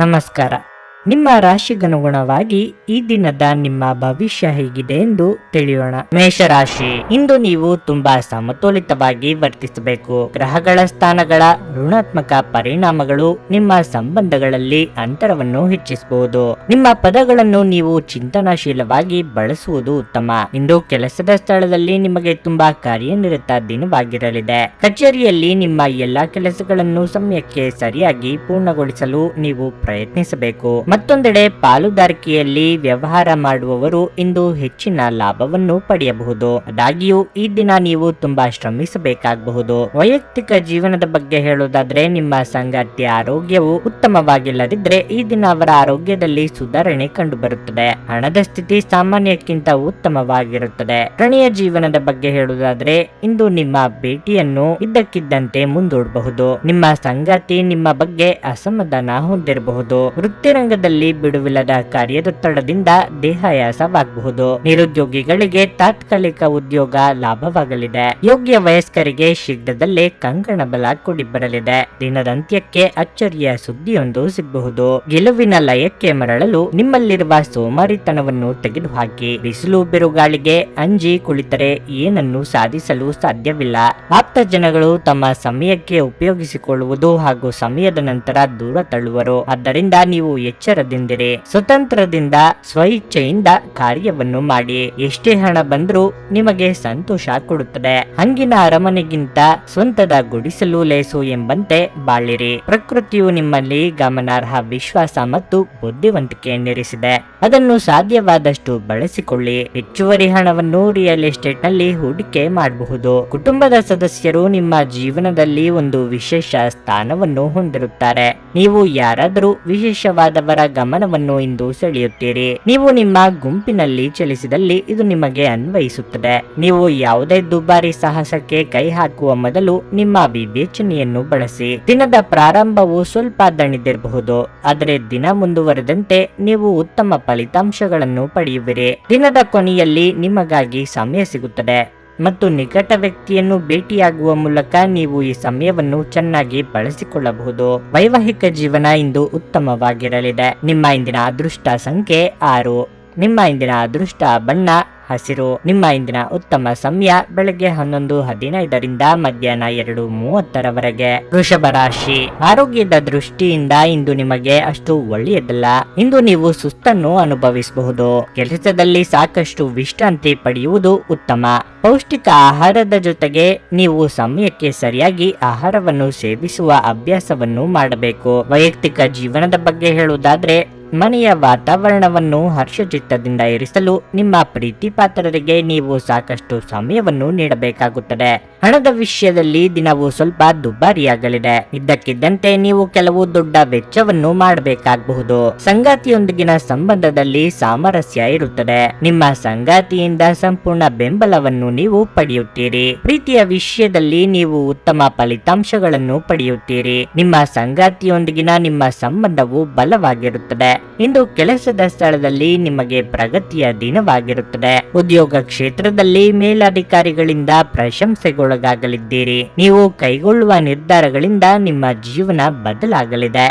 ನಮಸ್ಕಾರ. ನಿಮ್ಮ ರಾಶಿಗನುಗುಣವಾಗಿ ಈ ದಿನದ ನಿಮ್ಮ ಭವಿಷ್ಯ ಹೇಗಿದೆ ಎಂದು ತಿಳಿಯೋಣ. ಮೇಷರಾಶಿ, ಇಂದು ನೀವು ತುಂಬಾ ಸಮತೋಲಿತವಾಗಿ ವರ್ತಿಸಬೇಕು. ಗ್ರಹಗಳ ಸ್ಥಾನಗಳ ಋಣಾತ್ಮಕ ಪರಿಣಾಮಗಳು ನಿಮ್ಮ ಸಂಬಂಧಗಳಲ್ಲಿ ಅಂತರವನ್ನು ಹೆಚ್ಚಿಸಬಹುದು. ನಿಮ್ಮ ಪದಗಳನ್ನು ನೀವು ಚಿಂತನಾಶೀಲವಾಗಿ ಬಳಸುವುದು ಉತ್ತಮ. ಇಂದು ಕೆಲಸದ ಸ್ಥಳದಲ್ಲಿ ನಿಮಗೆ ತುಂಬಾ ಕಾರ್ಯನಿರತ ದಿನವಾಗಿರಲಿದೆ. ಕಚೇರಿಯಲ್ಲಿ ನಿಮ್ಮ ಎಲ್ಲಾ ಕೆಲಸಗಳನ್ನು ಸಮಯಕ್ಕೆ ಸರಿಯಾಗಿ ಪೂರ್ಣಗೊಳಿಸಲು ನೀವು ಪ್ರಯತ್ನಿಸಬೇಕು. ಮತ್ತೊಂದೆಡೆ ಪಾಲುದಾರಿಕೆಯಲ್ಲಿ ವ್ಯವಹಾರ ಮಾಡುವವರು ಇಂದು ಹೆಚ್ಚಿನ ಲಾಭವನ್ನು ಪಡೆಯಬಹುದು. ಆದಾಗ್ಯೂ ಈ ದಿನ ನೀವು ತುಂಬಾ ಶ್ರಮಿಸಬೇಕಾಗಬಹುದು. ವೈಯಕ್ತಿಕ ಜೀವನದ ಬಗ್ಗೆ ಹೇಳುವುದಾದ್ರೆ, ನಿಮ್ಮ ಸಂಗಾತಿಯ ಆರೋಗ್ಯವು ಉತ್ತಮವಾಗಿಲ್ಲದಿದ್ರೆ ಈ ದಿನ ಅವರ ಆರೋಗ್ಯದಲ್ಲಿ ಸುಧಾರಣೆ ಕಂಡುಬರುತ್ತದೆ. ಹಣದ ಸ್ಥಿತಿ ಸಾಮಾನ್ಯಕ್ಕಿಂತ ಉತ್ತಮವಾಗಿರುತ್ತದೆ. ಪ್ರಣಯ ಜೀವನದ ಬಗ್ಗೆ ಹೇಳುವುದಾದ್ರೆ, ಇಂದು ನಿಮ್ಮ ಭೇಟಿಯನ್ನು ಇದ್ದಕ್ಕಿದ್ದಂತೆ ಮುಂದೂಡಬಹುದು. ನಿಮ್ಮ ಸಂಗಾತಿ ನಿಮ್ಮ ಬಗ್ಗೆ ಅಸಮಾಧಾನ ಹೊಂದಿರಬಹುದು. ವೃತ್ತಿರಂಗದಲ್ಲಿ ಬಿಡುವಿಲ್ಲದ ಕಾರ್ಯದೊತ್ತಡದಿಂದ ದೇಹಾಯಾಸವಾಗಬಹುದು. ನಿರುದ್ಯೋಗಿಗಳಿಗೆ ತಾತ್ಕಾಲಿಕ ಉದ್ಯೋಗ ಲಾಭವಾಗಲಿದೆ. ಯೋಗ್ಯ ವಯಸ್ಕರಿಗೆ ಶೀಘ್ರದಲ್ಲೇ ಕಂಕಣ ಬಲ ಕೂಡಿ ಬರಲಿದೆ. ದಿನದಂತ್ಯಕ್ಕೆ ಅಚ್ಚರಿಯ ಸುದ್ದಿಯೊಂದು ಸಿಗಬಹುದು. ಗೆಲುವಿನ ಲಯಕ್ಕೆ ಮರಳಲು ನಿಮ್ಮಲ್ಲಿರುವ ಸೋಮಾರಿತನವನ್ನು ತೆಗೆದುಹಾಕಿ. ಬಿಸಿಲು ಬಿರುಗಾಳಿಗೆ ಅಂಜಿ ಕುಳಿತರೆ ಏನನ್ನು ಸಾಧಿಸಲು ಸಾಧ್ಯವಿಲ್ಲ. ಆಪ್ತ ಜನಗಳು ತಮ್ಮ ಸಮಯಕ್ಕೆ ಉಪಯೋಗಿಸಿಕೊಳ್ಳುವುದು ಹಾಗೂ ಸಮಯದ ನಂತರ ದೂರ ತಳ್ಳುವರು. ಆದ್ದರಿಂದ ನೀವು ಎಚ್ಚರದಿಂದಿರಿ. ಸ್ವತಂತ್ರದಿಂದ ಸ್ವಇಚ್ಛೆಯಿಂದ ಕಾರ್ಯವನ್ನು ಮಾಡಿ. ಎಷ್ಟೇ ಹಣ ಬಂದರೂ ನಿಮಗೆ ಸಂತೋಷ ಕೊಡುತ್ತದೆ. ಹಂಗಿನ ಅರಮನೆಗಿಂತ ಸ್ವಂತದ ಗುಡಿಸಲು ಲೇಸು ಎಂಬಂತೆ ಬಾಳಿರಿ. ಪ್ರಕೃತಿಯು ನಿಮ್ಮಲ್ಲಿ ಗಮನಾರ್ಹ ವಿಶ್ವಾಸ ಮತ್ತು ಬುದ್ಧಿವಂತಿಕೆಯನ್ನಿರಿಸಿದೆ. ಅದನ್ನು ಸಾಧ್ಯವಾದಷ್ಟು ಬಳಸಿಕೊಳ್ಳಿ. ಹೆಚ್ಚುವರಿ ಹಣವನ್ನು ರಿಯಲ್ ಎಸ್ಟೇಟ್ ನಲ್ಲಿ ಹೂಡಿಕೆ ಮಾಡಬಹುದು. ಕುಟುಂಬದ ಸದಸ್ಯರು ನಿಮ್ಮ ಜೀವನದಲ್ಲಿ ಒಂದು ವಿಶೇಷ ಸ್ಥಾನವನ್ನು ಹೊಂದಿರುತ್ತಾರೆ. ನೀವು ಯಾರಾದರೂ ವಿಶೇಷವಾದವರ ಗಮನವನ್ನು ಇಂದು ಸೆಳೆಯುತ್ತೀರಿ. ನೀವು ನಿಮ್ಮ ಗುಂಪಿನಲ್ಲಿ ಚಲಿಸಿದಲ್ಲಿ ಇದು ನಿಮಗೆ ಅನ್ವಯಿಸುತ್ತದೆ. ನೀವು ಯಾವುದೇ ದುಬಾರಿ ಸಾಹಸಕ್ಕೆ ಕೈ ಹಾಕುವ ಮೊದಲು ನಿಮ್ಮ ವಿವೇಚನೆಯನ್ನು ಬಳಸಿ. ದಿನದ ಪ್ರಾರಂಭವು ಸ್ವಲ್ಪ ದಣಿದಿರಬಹುದು, ಆದರೆ ದಿನ ಮುಂದುವರೆದಂತೆ ನೀವು ಉತ್ತಮ ಫಲಿತಾಂಶಗಳನ್ನು ಪಡೆಯುವಿರಿ. ದಿನದ ಕೊನೆಯಲ್ಲಿ ನಿಮಗಾಗಿ ಸಮಯ ಸಿಗುತ್ತದೆ ಮತ್ತು ನಿಕಟ ವ್ಯಕ್ತಿಯನ್ನು ಭೇಟಿಯಾಗುವ ಮೂಲಕ ನೀವು ಈ ಸಮಯವನ್ನು ಚೆನ್ನಾಗಿ ಬಳಸಿಕೊಳ್ಳಬಹುದು. ವೈವಾಹಿಕ ಜೀವನ ಇಂದು ಉತ್ತಮವಾಗಿರಲಿದೆ. ನಿಮ್ಮ ಇಂದಿನ ಅದೃಷ್ಟ ಸಂಖ್ಯೆ 6. ನಿಮ್ಮ ಇಂದಿನ ಅದೃಷ್ಟ ಬಣ್ಣ ಹಸಿರು. ನಿಮ್ಮ ಇಂದಿನ ಉತ್ತಮ ಸಮಯ ಬೆಳಗ್ಗೆ 11:15 ಮಧ್ಯಾಹ್ನ 2:30 ವೃಷಭ ರಾಶಿ, ಆರೋಗ್ಯದ ದೃಷ್ಟಿಯಿಂದ ಇಂದು ನಿಮಗೆ ಅಷ್ಟು ಒಳ್ಳೆಯದಲ್ಲ. ಇಂದು ನೀವು ಸುಸ್ತನ್ನು ಅನುಭವಿಸಬಹುದು. ಕೆಲಸದಲ್ಲಿ ಸಾಕಷ್ಟು ವಿಶ್ರಾಂತಿ ಪಡೆಯುವುದು ಉತ್ತಮ. ಪೌಷ್ಟಿಕ ಆಹಾರದ ಜೊತೆಗೆ ನೀವು ಸಮಯಕ್ಕೆ ಸರಿಯಾಗಿ ಆಹಾರವನ್ನು ಸೇವಿಸುವ ಅಭ್ಯಾಸವನ್ನು ಮಾಡಬೇಕು. ವೈಯಕ್ತಿಕ ಜೀವನದ ಬಗ್ಗೆ ಹೇಳುವುದಾದ್ರೆ, ಮನೆಯ ವಾತಾವರಣವನ್ನು ಹರ್ಷಚಿತ್ತದಿಂದ ಇರಿಸಲು ನಿಮ್ಮ ಪ್ರೀತಿ ಪಾತ್ರರಿಗೆ ನೀವು ಸಾಕಷ್ಟು ಸಮಯವನ್ನು ನೀಡಬೇಕಾಗುತ್ತದೆ. ಹಣದ ವಿಷಯದಲ್ಲಿ ದಿನವು ಸ್ವಲ್ಪ ದುಬಾರಿಯಾಗಲಿದೆ. ಇದ್ದಕ್ಕಿದ್ದಂತೆ ನೀವು ಕೆಲವು ದೊಡ್ಡ ವೆಚ್ಚವನ್ನು ಮಾಡಬೇಕಾಗಬಹುದು. ಸಂಗಾತಿಯೊಂದಿಗಿನ ಸಂಬಂಧದಲ್ಲಿ ಸಾಮರಸ್ಯ ಇರುತ್ತದೆ. ನಿಮ್ಮ ಸಂಗಾತಿಯಿಂದ ಸಂಪೂರ್ಣ ಬೆಂಬಲವನ್ನು ನೀವು ಪಡೆಯುತ್ತೀರಿ. ಪ್ರೀತಿಯ ವಿಷಯದಲ್ಲಿ ನೀವು ಉತ್ತಮ ಫಲಿತಾಂಶಗಳನ್ನು ಪಡೆಯುತ್ತೀರಿ. ನಿಮ್ಮ ಸಂಗಾತಿಯೊಂದಿಗಿನ ನಿಮ್ಮ ಸಂಬಂಧವು ಬಲವಾಗಿರುತ್ತದೆ. ಇಂದು ಕೆಲಸದ ಸ್ಥಳದಲ್ಲಿ ನಿಮಗೆ ಪ್ರಗತಿಯ ದಿನವಾಗಿರುತ್ತದೆ. ಉದ್ಯೋಗ ಕ್ಷೇತ್ರದಲ್ಲಿ ಮೇಲಧಿಕಾರಿಗಳಿಂದ ಪ್ರಶಂಸೆಗೊಳಗಾಗಲಿದ್ದೀರಿ. ನೀವು ಕೈಗೊಳ್ಳುವ ನಿರ್ಧಾರಗಳಿಂದ ನಿಮ್ಮ ಜೀವನ ಬದಲಾಗಲಿದೆ.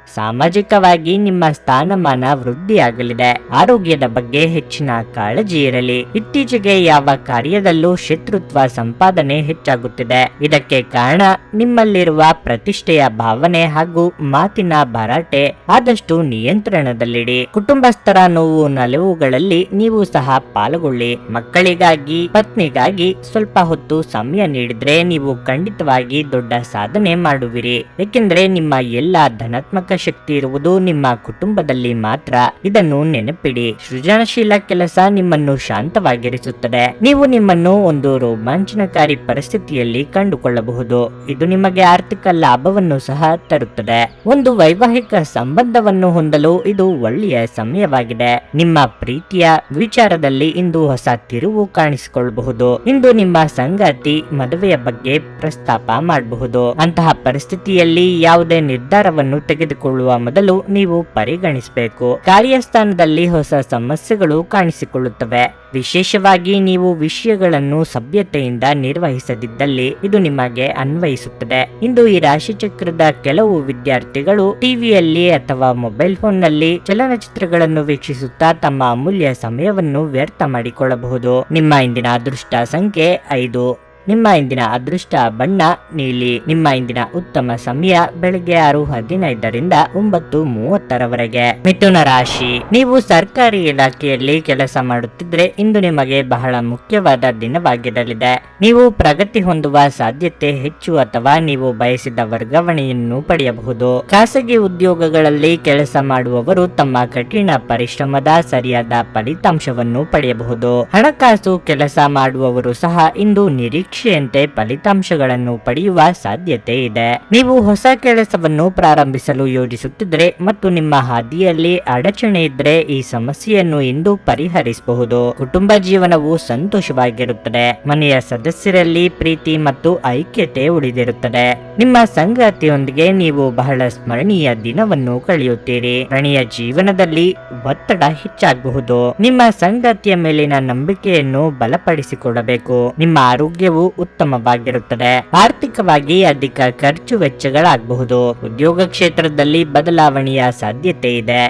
ಸಾಮಾಜಿಕವಾಗಿ ನಿಮ್ಮ ಸ್ಥಾನಮಾನ ವೃದ್ಧಿಯಾಗಲಿದೆ. ಆರೋಗ್ಯದ ಬಗ್ಗೆ ಹೆಚ್ಚಿನ ಕಾಳಜಿ ಇರಲಿ. ಇತ್ತೀಚೆಗೆ ಯಾವ ಕಾರ್ಯದಲ್ಲೂ ಶತ್ರುತ್ವ ಸಂಪಾದನೆ ಹೆಚ್ಚಾಗುತ್ತಿದೆ. ಇದಕ್ಕೆ ಕಾರಣ ನಿಮ್ಮಲ್ಲಿರುವ ಪ್ರತಿಷ್ಠೆಯ ಭಾವನೆ ಹಾಗೂ ಮಾತಿನ ಭರಾಟೆ. ಆದಷ್ಟು ನಿಯಂತ್ರಣದಲ್ಲಿಡಿ. ಕುಟುಂಬಸ್ಥರ ನೋವು ನಲಿವುಗಳಲ್ಲಿ ನೀವು ಸಹ ಪಾಲ್ಗೊಳ್ಳಿ. ಮಕ್ಕಳಿಗಾಗಿ ಪತ್ನಿಗಾಗಿ ಸ್ವಲ್ಪ ಹೊತ್ತು ಸಮಯ ನೀಡಿದ್ರೆ ನೀವು ಖಂಡಿತವಾಗಿ ದೊಡ್ಡ ಸಾಧನೆ ಮಾಡುವಿರಿ. ಏಕೆಂದರೆ ನಿಮ್ಮ ಎಲ್ಲ ಧನಾತ್ಮಕ ಶಕ್ತಿ ಇರುವುದು ನಿಮ್ಮ ಕುಟುಂಬದಲ್ಲಿ ಮಾತ್ರ. ಇದನ್ನು ನೆನಪಿಡಿ. ಸೃಜನಶೀಲ ಕೆಲಸ ನಿಮ್ಮನ್ನು ಶಾಂತವಾಗಿರಿಸುತ್ತದೆ. ನೀವು ನಿಮ್ಮನ್ನು ಒಂದು ರೋಮಾಂಚನಕಾರಿ ಪರಿಸ್ಥಿತಿಯಲ್ಲಿ ಕಂಡುಕೊಳ್ಳಬಹುದು. ಇದು ನಿಮಗೆ ಆರ್ಥಿಕ ಲಾಭವನ್ನು ಸಹ ತರುತ್ತದೆ. ಒಂದು ವೈವಾಹಿಕ ಸಂಬಂಧವನ್ನು ಹೊಂದಲು ಇದು ಒಳ್ಳೆಯ ಸಮಯವಾಗಿದೆ. ನಿಮ್ಮ ಪ್ರೀತಿಯ ವಿಚಾರದಲ್ಲಿ ಇಂದು ಹೊಸ ತಿರುವು ಕಾಣಿಸಿಕೊಳ್ಳಬಹುದು. ಇಂದು ನಿಮ್ಮ ಸಂಗಾತಿ ಮದುವೆಯ ಬಗ್ಗೆ ಪ್ರಸ್ತಾಪ ಮಾಡಬಹುದು. ಅಂತಹ ಪರಿಸ್ಥಿತಿಯಲ್ಲಿ ಯಾವುದೇ ನಿರ್ಧಾರವನ್ನು ತೆಗೆದುಕೊಳ್ಳಿ ತೆಗೆದುಕೊಳ್ಳುವ ಮೊದಲು ನೀವು ಪರಿಗಣಿಸಬೇಕು. ಕಾರ್ಯಸ್ಥಾನದಲ್ಲಿ ಹೊಸ ಸಮಸ್ಯೆಗಳು ಕಾಣಿಸಿಕೊಳ್ಳುತ್ತವೆ. ವಿಶೇಷವಾಗಿ ನೀವು ವಿಷಯಗಳನ್ನು ಸಭ್ಯತೆಯಿಂದ ನಿರ್ವಹಿಸದಿದ್ದಲ್ಲಿ ಇದು ನಿಮಗೆ ಅನ್ವಯಿಸುತ್ತದೆ. ಇಂದು ಈ ರಾಶಿ ಚಕ್ರದ ಕೆಲವು ವಿದ್ಯಾರ್ಥಿಗಳು ಟಿವಿಯಲ್ಲಿ ಅಥವಾ ಮೊಬೈಲ್ ಫೋನ್ ನಲ್ಲಿ ಚಲನಚಿತ್ರಗಳನ್ನು ವೀಕ್ಷಿಸುತ್ತಾ ತಮ್ಮ ಅಮೂಲ್ಯ ಸಮಯವನ್ನು ವ್ಯರ್ಥ ಮಾಡಿಕೊಳ್ಳಬಹುದು. ನಿಮ್ಮ ಇಂದಿನ ಅದೃಷ್ಟ ಸಂಖ್ಯೆ 5. ನಿಮ್ಮ ಇಂದಿನ ಅದೃಷ್ಟ ಬಣ್ಣ ನೀಲಿ. ನಿಮ್ಮ ಇಂದಿನ ಉತ್ತಮ ಸಮಯ ಬೆಳಗ್ಗೆ 6:15ರಿಂದ 9:30ರವರೆಗೆ. ಮಿಥುನ ರಾಶಿ, ನೀವು ಸರ್ಕಾರಿ ಇಲಾಖೆಯಲ್ಲಿ ಕೆಲಸ ಮಾಡುತ್ತಿದ್ರೆ ಇಂದು ನಿಮಗೆ ಬಹಳ ಮುಖ್ಯವಾದ ದಿನವಾಗಿರಲಿದೆ. ನೀವು ಪ್ರಗತಿ ಹೊಂದುವ ಸಾಧ್ಯತೆ ಹೆಚ್ಚು ಅಥವಾ ನೀವು ಬಯಸಿದ ವರ್ಗಾವಣೆಯನ್ನು ಪಡೆಯಬಹುದು. ಖಾಸಗಿ ಉದ್ಯೋಗಗಳಲ್ಲಿ ಕೆಲಸ ಮಾಡುವವರು ತಮ್ಮ ಕಠಿಣ ಪರಿಶ್ರಮದ ಸರಿಯಾದ ಫಲಿತಾಂಶವನ್ನು ಪಡೆಯಬಹುದು. ಹಣಕಾಸು ಕೆಲಸ ಮಾಡುವವರು ಸಹ ಇಂದು ನಿರೀಕ್ಷೆಯಂತೆ ಫಲಿತಾಂಶಗಳನ್ನು ಪಡೆಯುವ ಸಾಧ್ಯತೆ ಇದೆ. ನೀವು ಹೊಸ ಕೆಲಸವನ್ನು ಪ್ರಾರಂಭಿಸಲು ಯೋಜಿಸುತ್ತಿದ್ರೆ ಮತ್ತು ನಿಮ್ಮ ಹಾದಿಯಲ್ಲಿ ಅಡಚಣೆ ಇದ್ರೆ ಈ ಸಮಸ್ಯೆಯನ್ನು ಇಂದು ಪರಿಹರಿಸಬಹುದು. ಕುಟುಂಬ ಜೀವನವು ಸಂತೋಷವಾಗಿರುತ್ತದೆ. ಮನೆಯ ಸದಸ್ಯರಲ್ಲಿ ಪ್ರೀತಿ ಮತ್ತು ಐಕ್ಯತೆ ಉಳಿದಿರುತ್ತದೆ. ನಿಮ್ಮ ಸಂಗಾತಿಯೊಂದಿಗೆ ನೀವು ಬಹಳ ಸ್ಮರಣೀಯ ದಿನವನ್ನು ಕಳೆಯುತ್ತೀರಿ. ಪ್ರಣಯ ಜೀವನದಲ್ಲಿ ಒತ್ತಡ ಹೆಚ್ಚಾಗಬಹುದು. ನಿಮ್ಮ ಸಂಗಾತಿಯ ಮೇಲಿನ ನಂಬಿಕೆಯನ್ನು ಬಲಪಡಿಸಿಕೊಳ್ಳಬೇಕು. ನಿಮ್ಮ ಆರೋಗ್ಯವು ಉತ್ತಮವಾಗಿರುತ್ತದೆ. ಆರ್ಥಿಕವಾಗಿ ಅಧಿಕ ಖರ್ಚು ವೆಚ್ಚಗಳಾಗಬಹುದು. ಉದ್ಯೋಗ ಕ್ಷೇತ್ರದಲ್ಲಿ ಬದಲಾವಣೆಯ ಸಾಧ್ಯತೆ ಇದೆ.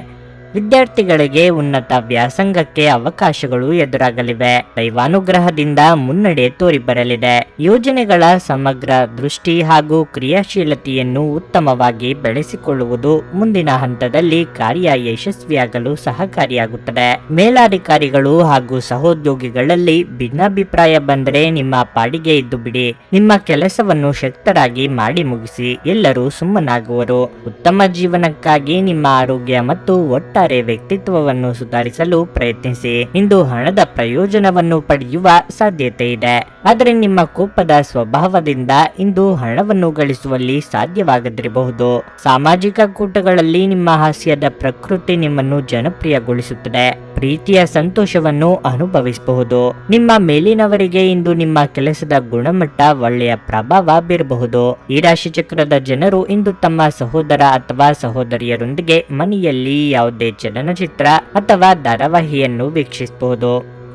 ವಿದ್ಯಾರ್ಥಿಗಳಿಗೆ ಉನ್ನತ ವ್ಯಾಸಂಗಕ್ಕೆ ಅವಕಾಶಗಳು ಎದುರಾಗಲಿವೆ. ದೈವಾನುಗ್ರಹದಿಂದ ಮುನ್ನಡೆ ತೋರಿಬರಲಿದೆ. ಯೋಜನೆಗಳ ಸಮಗ್ರ ದೃಷ್ಟಿ ಹಾಗೂ ಕ್ರಿಯಾಶೀಲತೆಯನ್ನು ಉತ್ತಮವಾಗಿ ಬೆಳೆಸಿಕೊಳ್ಳುವುದು ಮುಂದಿನ ಹಂತದಲ್ಲಿ ಕಾರ್ಯ ಯಶಸ್ವಿಯಾಗಲು ಸಹಕಾರಿಯಾಗುತ್ತದೆ. ಮೇಲಾಧಿಕಾರಿಗಳು ಹಾಗೂ ಸಹೋದ್ಯೋಗಿಗಳಲ್ಲಿ ಭಿನ್ನಾಭಿಪ್ರಾಯ ಬಂದರೆ ನಿಮ್ಮ ಪಾಡಿಗೆ ಇದ್ದು ಬಿಡಿ. ನಿಮ್ಮ ಕೆಲಸವನ್ನು ಶಕ್ತರಾಗಿ ಮಾಡಿ ಮುಗಿಸಿ. ಎಲ್ಲರೂ ಸುಮ್ಮನಾಗುವರು. ಉತ್ತಮ ಜೀವನಕ್ಕಾಗಿ ನಿಮ್ಮ ಆರೋಗ್ಯ ಮತ್ತು ಒಟ್ಟಾರೆ ವ್ಯಕ್ತಿತ್ವವನ್ನು ಸುಧಾರಿಸಲು ಪ್ರಯತ್ನಿಸಿ. ಇಂದು ಹಣದ ಪ್ರಯೋಜನವನ್ನು ಪಡೆಯುವ ಸಾಧ್ಯತೆ ಇದೆ. ಆದರೆ ನಿಮ್ಮ ಕೋಪದ ಸ್ವಭಾವದಿಂದ ಇಂದು ಹಣವನ್ನು ಗಳಿಸುವಲ್ಲಿ ಸಾಧ್ಯವಾಗದಿರಬಹುದು. ಸಾಮಾಜಿಕ ಕೂಟಗಳಲ್ಲಿ ನಿಮ್ಮ ಹಾಸ್ಯದ ಪ್ರಕೃತಿ ನಿಮ್ಮನ್ನು ಜನಪ್ರಿಯಗೊಳಿಸುತ್ತದೆ. ಪ್ರೀತಿಯ ಸಂತೋಷವನ್ನು ಅನುಭವಿಸಬಹುದು. ನಿಮ್ಮ ಮೇಲಿನವರಿಗೆ ಇಂದು ನಿಮ್ಮ ಕೆಲಸದ ಗುಣಮಟ್ಟ ಒಳ್ಳೆಯ ಪ್ರಭಾವ ಬೀರಬಹುದು. ಈ ರಾಶಿ ಚಕ್ರದ ಜನರು ಇಂದು ತಮ್ಮ ಸಹೋದರ ಅಥವಾ ಸಹೋದರಿಯರೊಂದಿಗೆ ಮನೆಯಲ್ಲಿ ಯಾವುದೇ ಚಲನಚಿತ್ರ ಅಥವಾ ಧಾರಾವಾಹಿಯನ್ನು ವೀಕ್ಷಿಸಬಹುದು.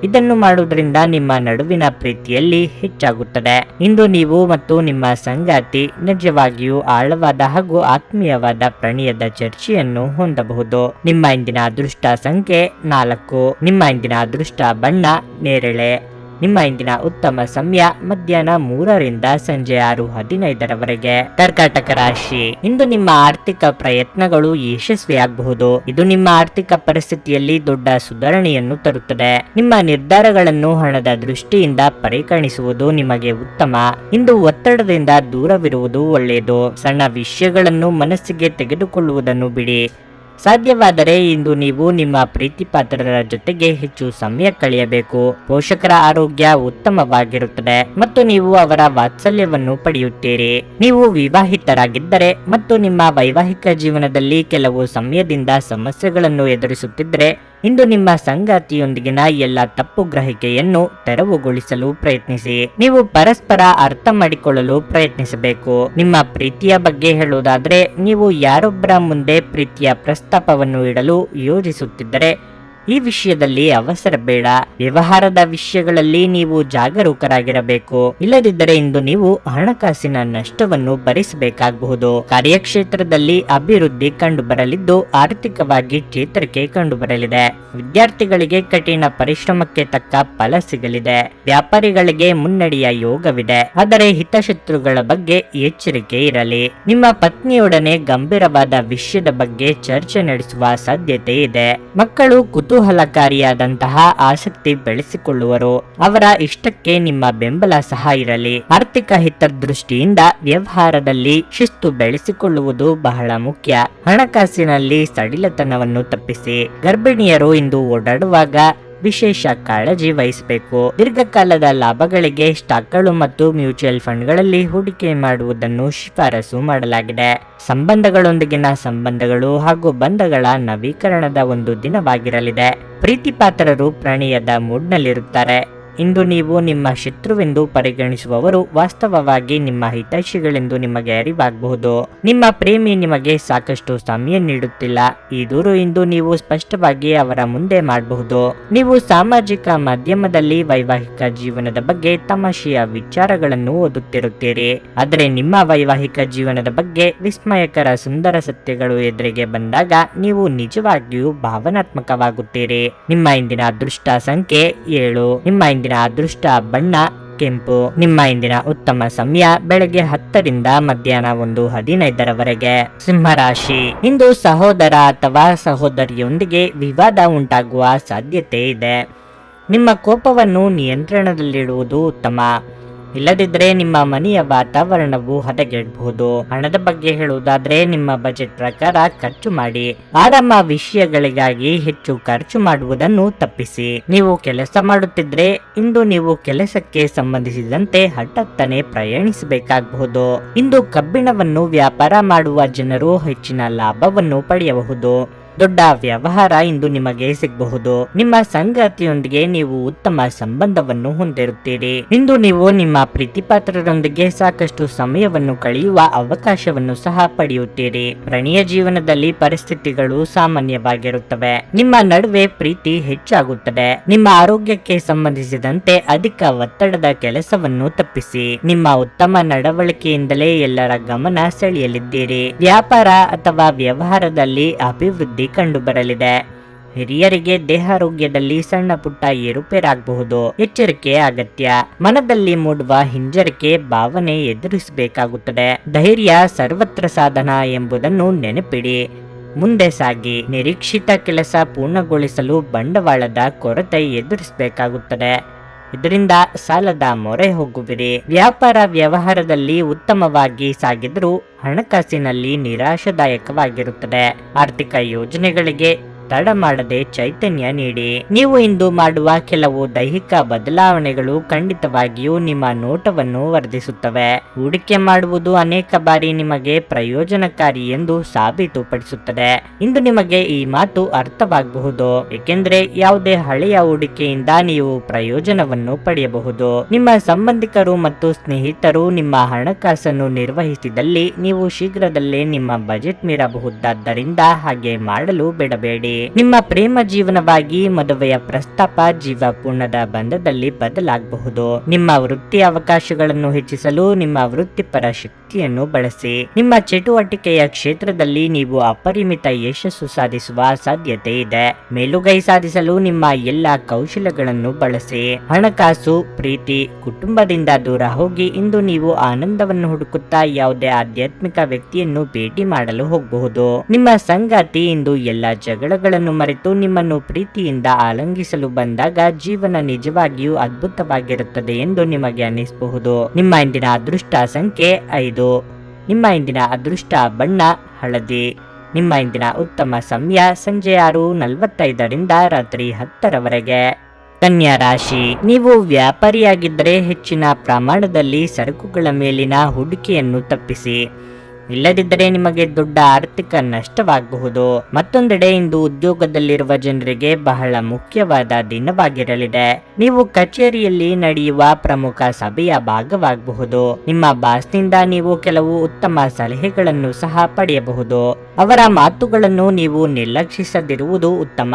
ಇದನ್ನು ಮಾಡುವುದರಿಂದ ನಿಮ್ಮ ನಡುವಿನ ಪ್ರೀತಿಯಲ್ಲಿ ಹೆಚ್ಚಾಗುತ್ತದೆ. ಇಂದು ನೀವು ಮತ್ತು ನಿಮ್ಮ ಸಂಗಾತಿ ನಿಜವಾಗಿಯೂ ಆಳವಾದ ಹಾಗೂ ಆತ್ಮೀಯವಾದ ಪ್ರಣಯದ ಚರ್ಚೆಯನ್ನು ಹೊಂದಬಹುದು. ನಿಮ್ಮ ಇಂದಿನ ಅದೃಷ್ಟ ಸಂಖ್ಯೆ 4. ನಿಮ್ಮ ಇಂದಿನ ಅದೃಷ್ಟ ಬಣ್ಣ ನೇರಳೆ. ನಿಮ್ಮ ಇಂದಿನ ಉತ್ತಮ ಸಮಯ ಮಧ್ಯಾಹ್ನ 3ರಿಂದ ಸಂಜೆ 6:15ರವರೆಗೆ. ಕರ್ಕಾಟಕ ರಾಶಿ, ಇಂದು ನಿಮ್ಮ ಆರ್ಥಿಕ ಪ್ರಯತ್ನಗಳು ಯಶಸ್ವಿಯಾಗಬಹುದು. ಇದು ನಿಮ್ಮ ಆರ್ಥಿಕ ಪರಿಸ್ಥಿತಿಯಲ್ಲಿ ದೊಡ್ಡ ಸುಧಾರಣೆಯನ್ನು ತರುತ್ತದೆ. ನಿಮ್ಮ ನಿರ್ಧಾರಗಳನ್ನು ಹಣದ ದೃಷ್ಟಿಯಿಂದ ಪರಿಗಣಿಸುವುದು ನಿಮಗೆ ಉತ್ತಮ. ಇಂದು ಒತ್ತಡದಿಂದ ದೂರವಿರುವುದು ಒಳ್ಳೆಯದು. ಸಣ್ಣ ವಿಷಯಗಳನ್ನು ಮನಸ್ಸಿಗೆ ತೆಗೆದುಕೊಳ್ಳುವುದನ್ನು ಬಿಡಿ. ಸಾಧ್ಯವಾದರೆ ಇಂದು ನೀವು ನಿಮ್ಮ ಪ್ರೀತಿಪಾತ್ರರ ಜೊತೆಗೆ ಹೆಚ್ಚು ಸಮಯ ಕಳೆಯಬೇಕು. ಪೋಷಕರ ಆರೋಗ್ಯ ಉತ್ತಮವಾಗಿರುತ್ತದೆ ಮತ್ತು ನೀವು ಅವರ ವಾತ್ಸಲ್ಯವನ್ನು ಪಡೆಯುತ್ತೀರಿ. ನೀವು ವಿವಾಹಿತರಾಗಿದ್ದರೆ ಮತ್ತು ನಿಮ್ಮ ವೈವಾಹಿಕ ಜೀವನದಲ್ಲಿ ಕೆಲವು ಸಮಯದಿಂದ ಸಮಸ್ಯೆಗಳನ್ನು ಎದುರಿಸುತ್ತಿದ್ದರೆ ಇಂದು ನಿಮ್ಮ ಸಂಗಾತಿಯೊಂದಿಗಿನ ಎಲ್ಲ ತಪ್ಪು ಗ್ರಹಿಕೆಯನ್ನು ತೆರವುಗೊಳಿಸಲು ಪ್ರಯತ್ನಿಸಿ. ನೀವು ಪರಸ್ಪರ ಅರ್ಥ ಮಾಡಿಕೊಳ್ಳಲು ಪ್ರಯತ್ನಿಸಬೇಕು. ನಿಮ್ಮ ಪ್ರೀತಿಯ ಬಗ್ಗೆ ಹೇಳುವುದಾದ್ರೆ, ನೀವು ಯಾರೊಬ್ಬರ ಮುಂದೆ ಪ್ರೀತಿಯ ಪ್ರಸ್ತಾಪವನ್ನು ಇಡಲು ಯೋಜಿಸುತ್ತಿದ್ದರೆ ಈ ವಿಷಯದಲ್ಲಿ ಅವಸರ ಬೇಡ. ವ್ಯವಹಾರದ ವಿಷಯಗಳಲ್ಲಿ ನೀವು ಜಾಗರೂಕರಾಗಿರಬೇಕು. ಇಲ್ಲದಿದ್ದರೆ ಇಂದು ನೀವು ಹಣಕಾಸಿನ ನಷ್ಟವನ್ನು ಭರಿಸಬೇಕಾಗಬಹುದು. ಕಾರ್ಯಕ್ಷೇತ್ರದಲ್ಲಿ ಅಭಿವೃದ್ಧಿ ಕಂಡುಬರಲಿದ್ದು ಆರ್ಥಿಕವಾಗಿ ಚೇತರಿಕೆ ಕಂಡುಬರಲಿದೆ. ವಿದ್ಯಾರ್ಥಿಗಳಿಗೆ ಕಠಿಣ ಪರಿಶ್ರಮಕ್ಕೆ ತಕ್ಕ ಫಲ ಸಿಗಲಿದೆ. ವ್ಯಾಪಾರಿಗಳಿಗೆ ಮುನ್ನಡೆಯ ಯೋಗವಿದೆ. ಆದರೆ ಹಿತಶತ್ರುಗಳ ಬಗ್ಗೆ ಎಚ್ಚರಿಕೆ ಇರಲಿ. ನಿಮ್ಮ ಪತ್ನಿಯೊಡನೆ ಗಂಭೀರವಾದ ವಿಷಯದ ಬಗ್ಗೆ ಚರ್ಚೆ ನಡೆಸುವ ಸಾಧ್ಯತೆ ಇದೆ. ಮಕ್ಕಳು ಕುತೂಹಲಕಾರಿಯಾದಂತಹ ಆಸಕ್ತಿ ಬೆಳೆಸಿಕೊಳ್ಳುವರು. ಅವರ ಇಷ್ಟಕ್ಕೆ ನಿಮ್ಮ ಬೆಂಬಲ ಸಹ ಇರಲಿ. ಆರ್ಥಿಕ ಹಿತದೃಷ್ಟಿಯಿಂದ ವ್ಯವಹಾರದಲ್ಲಿ ಶಿಸ್ತು ಬೆಳೆಸಿಕೊಳ್ಳುವುದು ಬಹಳ ಮುಖ್ಯ. ಹಣಕಾಸಿನಲ್ಲಿ ಸಡಿಲತನವನ್ನು ತಪ್ಪಿಸಿ. ಗರ್ಭಿಣಿಯರು ಇಂದು ಓಡಾಡುವಾಗ ವಿಶೇಷ ಕಾಳಜಿ ವಹಿಸಬೇಕು. ದೀರ್ಘಕಾಲದ ಲಾಭಗಳಿಗೆ ಸ್ಟಾಕ್ಗಳು ಮತ್ತು ಮ್ಯೂಚುವಲ್ ಫಂಡ್ಗಳಲ್ಲಿ ಹೂಡಿಕೆ ಮಾಡುವುದನ್ನು ಶಿಫಾರಸು ಮಾಡಲಾಗಿದೆ. ಸಂಬಂಧಗಳೊಂದಿಗಿನ ಸಂಬಂಧಗಳು ಹಾಗೂ ಬಂಧಗಳ ನವೀಕರಣದ ಒಂದು ದಿನವಾಗಿರಲಿದೆ. ಪ್ರೀತಿಪಾತ್ರರು ಪ್ರಣಯದ ಮೂಡ್ನಲ್ಲಿರುತ್ತಾರೆ. ಇಂದು ನೀವು ನಿಮ್ಮ ಶತ್ರುವೆಂದು ಪರಿಗಣಿಸುವವರು ವಾಸ್ತವವಾಗಿ ನಿಮ್ಮ ಹಿತೈಷಿಗಳೆಂದು ನಿಮಗೆ ಅರಿವಾಗಬಹುದು. ನಿಮ್ಮ ಪ್ರೇಮಿ ನಿಮಗೆ ಸಾಕಷ್ಟು ಸಮಯ ನೀಡುತ್ತಿಲ್ಲ. ಈ ದೂರು ಇಂದು ನೀವು ಸ್ಪಷ್ಟವಾಗಿ ಅವರ ಮುಂದೆ ಮಾಡಬಹುದು. ನೀವು ಸಾಮಾಜಿಕ ಮಾಧ್ಯಮದಲ್ಲಿ ವೈವಾಹಿಕ ಜೀವನದ ಬಗ್ಗೆ ತಮಾಷೆಯ ವಿಚಾರಗಳನ್ನು ಓದುತ್ತಿರುತ್ತೀರಿ, ಆದರೆ ನಿಮ್ಮ ವೈವಾಹಿಕ ಜೀವನದ ಬಗ್ಗೆ ವಿಸ್ಮಯಕರ ಸುಂದರ ಸತ್ಯಗಳು ಎದುರಿಗೆ ಬಂದಾಗ ನೀವು ನಿಜವಾಗಿಯೂ ಭಾವನಾತ್ಮಕವಾಗುತ್ತೀರಿ. ನಿಮ್ಮ ಇಂದಿನ ಅದೃಷ್ಟ ಸಂಖ್ಯೆ 7. ನಿಮ್ಮ ಇಂದಿನ ಅದೃಷ್ಟ ಬಣ್ಣ ಕೆಂಪು. ನಿಮ್ಮ ಇಂದಿನ ಉತ್ತಮ ಸಮಯ ಬೆಳಗ್ಗೆ 10 ರಿಂದ ಮಧ್ಯಾಹ್ನ 1:15 ಸಿಂಹರಾಶಿ. ಇಂದು ಸಹೋದರ ಅಥವಾ ಸಹೋದರಿಯೊಂದಿಗೆ ವಿವಾದ ಉಂಟಾಗುವ ಸಾಧ್ಯತೆ ಇದೆ. ನಿಮ್ಮ ಕೋಪವನ್ನು ನಿಯಂತ್ರಣದಲ್ಲಿಡುವುದು ಉತ್ತಮ. ಇಲ್ಲದಿದ್ದರೆ ನಿಮ್ಮ ಮನೆಯ ವಾತಾವರಣವು ಹದಗೆಡಬಹುದು. ಹಣದ ಬಗ್ಗೆ ಹೇಳುವುದಾದ್ರೆ ನಿಮ್ಮ ಬಜೆಟ್ ಪ್ರಕಾರ ಖರ್ಚು ಮಾಡಿ. ಆರಾಮ ವಿಷಯಗಳಿಗಾಗಿ ಹೆಚ್ಚು ಖರ್ಚು ಮಾಡುವುದನ್ನು ತಪ್ಪಿಸಿ. ನೀವು ಕೆಲಸ ಮಾಡುತ್ತಿದ್ರೆ ಇಂದು ನೀವು ಕೆಲಸಕ್ಕೆ ಸಂಬಂಧಿಸಿದಂತೆ ಹಠಾತ್ತನೆ ಪ್ರಯಾಣಿಸಬೇಕಾಗಬಹುದು. ಇಂದು ಕಬ್ಬಿಣವನ್ನು ವ್ಯಾಪಾರ ಮಾಡುವ ಜನರು ಹೆಚ್ಚಿನ ಲಾಭವನ್ನು ಪಡೆಯಬಹುದು. ದೊಡ್ಡ ವ್ಯವಹಾರ ಇಂದು ನಿಮಗೆ ಸಿಗಬಹುದು. ನಿಮ್ಮ ಸಂಗಾತಿಯೊಂದಿಗೆ ನೀವು ಉತ್ತಮ ಸಂಬಂಧವನ್ನು ಹೊಂದಿರುತ್ತೀರಿ. ಇಂದು ನೀವು ನಿಮ್ಮ ಪ್ರೀತಿಪಾತ್ರರೊಂದಿಗೆ ಸಾಕಷ್ಟು ಸಮಯವನ್ನು ಕಳೆಯುವ ಅವಕಾಶವನ್ನು ಸಹ ಪಡೆಯುತ್ತೀರಿ. ಪ್ರಣಯ ಜೀವನದಲ್ಲಿ ಪರಿಸ್ಥಿತಿಗಳು ಸಾಮಾನ್ಯವಾಗಿರುತ್ತವೆ. ನಿಮ್ಮ ನಡುವೆ ಪ್ರೀತಿ ಹೆಚ್ಚಾಗುತ್ತದೆ. ನಿಮ್ಮ ಆರೋಗ್ಯಕ್ಕೆ ಸಂಬಂಧಿಸಿದಂತೆ ಅಧಿಕ ಒತ್ತಡದ ಕೆಲಸವನ್ನು ತಪ್ಪಿಸಿ. ನಿಮ್ಮ ಉತ್ತಮ ನಡವಳಿಕೆಯಿಂದಲೇ ಎಲ್ಲರ ಗಮನ ಸೆಳೆಯಲಿದ್ದೀರಿ. ವ್ಯಾಪಾರ ಅಥವಾ ವ್ಯವಹಾರದಲ್ಲಿ ಅಭಿವೃದ್ಧಿ ಕಂಡು ಬರಲಿದೆ. ಹಿರಿಯರಿಗೆ ದೇಹಾರೋಗ್ಯದಲ್ಲಿ ಸಣ್ಣ ಪುಟ್ಟ ಏರುಪೇರಾಗಬಹುದು. ಎಚ್ಚರಿಕೆ ಅಗತ್ಯ. ಮನದಲ್ಲಿ ಮೂಡುವ ಹಿಂಜರಿಕೆ ಭಾವನೆ ಎದುರಿಸಬೇಕಾಗುತ್ತದೆ. ಧೈರ್ಯ ಸರ್ವತ್ರ ಸಾಧನ ಎಂಬುದನ್ನು ನೆನಪಿಡಿ. ಮುಂದೆ ಸಾಗಿ. ನಿರೀಕ್ಷಿತ ಕೆಲಸ ಪೂರ್ಣಗೊಳಿಸಲು ಬಂಡವಾಳದ ಕೊರತೆ ಎದುರಿಸಬೇಕಾಗುತ್ತದೆ. ಇದರಿಂದ ಸಾಲದ ಮೊರೆ ಹೋಗುವಿರಿ. ವ್ಯಾಪಾರ ವ್ಯವಹಾರದಲ್ಲಿ ಉತ್ತಮವಾಗಿ ಸಾಗಿದರೂ ಹಣಕಾಸಿನಲ್ಲಿ ನಿರಾಶಾದಾಯಕವಾಗಿರುತ್ತದೆ. ಆರ್ಥಿಕ ಯೋಜನೆಗಳಿಗೆ ತಡ ಮಾಡದೆ ಚೈತನ್ಯ ನೀಡಿ. ನೀವು ಇಂದು ಮಾಡುವ ಕೆಲವು ದೈಹಿಕ ಬದಲಾವಣೆಗಳು ಖಂಡಿತವಾಗಿಯೂ ನಿಮ್ಮ ನೋಟವನ್ನು ವರ್ಧಿಸುತ್ತವೆ. ಹೂಡಿಕೆ ಮಾಡುವುದು ಅನೇಕ ಬಾರಿ ನಿಮಗೆ ಪ್ರಯೋಜನಕಾರಿ ಎಂದು ಸಾಬೀತುಪಡಿಸುತ್ತದೆ. ಇಂದು ನಿಮಗೆ ಈ ಮಾತು ಅರ್ಥವಾಗಬಹುದು, ಏಕೆಂದರೆ ಯಾವುದೇ ಹಳೆಯ ಹೂಡಿಕೆಯಿಂದ ನೀವು ಪ್ರಯೋಜನವನ್ನು ಪಡೆಯಬಹುದು. ನಿಮ್ಮ ಸಂಬಂಧಿಕರು ಮತ್ತು ಸ್ನೇಹಿತರು ನಿಮ್ಮ ಹಣಕಾಸನ್ನು ನಿರ್ವಹಿಸಿದಲ್ಲಿ ನೀವು ಶೀಘ್ರದಲ್ಲೇ ನಿಮ್ಮ ಬಜೆಟ್ ಮೀರಬಹುದಾದ್ದರಿಂದ ಹಾಗೆ ಮಾಡಲು ಬಿಡಬೇಡಿ. ನಿಮ್ಮ ಪ್ರೇಮ ಜೀವನವಾಗಿ ಮದುವೆಯ ಪ್ರಸ್ತಾಪ ಜೀವಪೂರ್ಣದ ಬಂಧದಲ್ಲಿ ಬದಲಾಗಬಹುದು. ನಿಮ್ಮ ವೃತ್ತಿ ಅವಕಾಶಗಳನ್ನು ಹೆಚ್ಚಿಸಲು ನಿಮ್ಮ ವೃತ್ತಿಪರ ಶಕ್ತಿಯನ್ನು ಬಳಸಿ. ನಿಮ್ಮ ಚಟುವಟಿಕೆಯ ಕ್ಷೇತ್ರದಲ್ಲಿ ನೀವು ಅಪರಿಮಿತ ಯಶಸ್ಸು ಸಾಧಿಸುವ ಸಾಧ್ಯತೆ ಇದೆ. ಮೇಲುಗೈ ಸಾಧಿಸಲು ನಿಮ್ಮ ಎಲ್ಲ ಕೌಶಲ್ಯಗಳನ್ನು ಬಳಸಿ. ಹಣಕಾಸು, ಪ್ರೀತಿ, ಕುಟುಂಬದಿಂದ ದೂರ ಹೋಗಿ ಇಂದು ನೀವು ಆನಂದವನ್ನು ಹುಡುಕುತ್ತಾ ಯಾವುದೇ ಆಧ್ಯಾತ್ಮಿಕ ವ್ಯಕ್ತಿಯನ್ನು ಭೇಟಿ ಮಾಡಲು ಹೋಗಬಹುದು. ನಿಮ್ಮ ಸಂಗಾತಿ ಇಂದು ಎಲ್ಲ ಜಗಳಗಳನ್ನು ಮರೆತು ನಿಮ್ಮನ್ನು ಪ್ರೀತಿಯಿಂದ ಆಲಂಗಿಸಲು ಬಂದಾಗ ಜೀವನ ನಿಜವಾಗಿಯೂ ಅದ್ಭುತವಾಗಿರುತ್ತದೆ ಎಂದು ನಿಮಗೆ ಅನಿಸಬಹುದು. ನಿಮ್ಮ ಇಂದಿನ ಅದೃಷ್ಟ ಸಂಖ್ಯೆ 5. ನಿಮ್ಮ ಇಂದಿನ ಅದೃಷ್ಟ ಬಣ್ಣ ಹಳದಿ. ನಿಮ್ಮ ಇಂದಿನ ಉತ್ತಮ ಸಮಯ ಸಂಜೆ 6:45 ರಿಂದ ರಾತ್ರಿ 10 ಕನ್ಯಾ ರಾಶಿ. ನೀವು ವ್ಯಾಪಾರಿಯಾಗಿದ್ದರೆ ಹೆಚ್ಚಿನ ಪ್ರಮಾಣದಲ್ಲಿ ಸರಕುಗಳ ಮೇಲಿನ ಹೂಡಿಕೆಯನ್ನು ತಪ್ಪಿಸಿ. ಇಲ್ಲದಿದ್ದರೆ ನಿಮಗೆ ದೊಡ್ಡ ಆರ್ಥಿಕ ನಷ್ಟವಾಗಬಹುದು. ಮತ್ತೊಂದೆಡೆ ಇಂದು ಉದ್ಯೋಗದಲ್ಲಿರುವ ಜನರಿಗೆ ಬಹಳ ಮುಖ್ಯವಾದ ದಿನವಾಗಿರಲಿದೆ. ನೀವು ಕಚೇರಿಯಲ್ಲಿ ನಡೆಯುವ ಪ್ರಮುಖ ಸಭೆಯ ಭಾಗವಾಗಬಹುದು. ನಿಮ್ಮ ಬಾಸ್ನಿಂದ ನೀವು ಕೆಲವು ಉತ್ತಮ ಸಲಹೆಗಳನ್ನು ಸಹ ಪಡೆಯಬಹುದು. ಅವರ ಮಾತುಗಳನ್ನು ನೀವು ನಿರ್ಲಕ್ಷಿಸದಿರುವುದು ಉತ್ತಮ,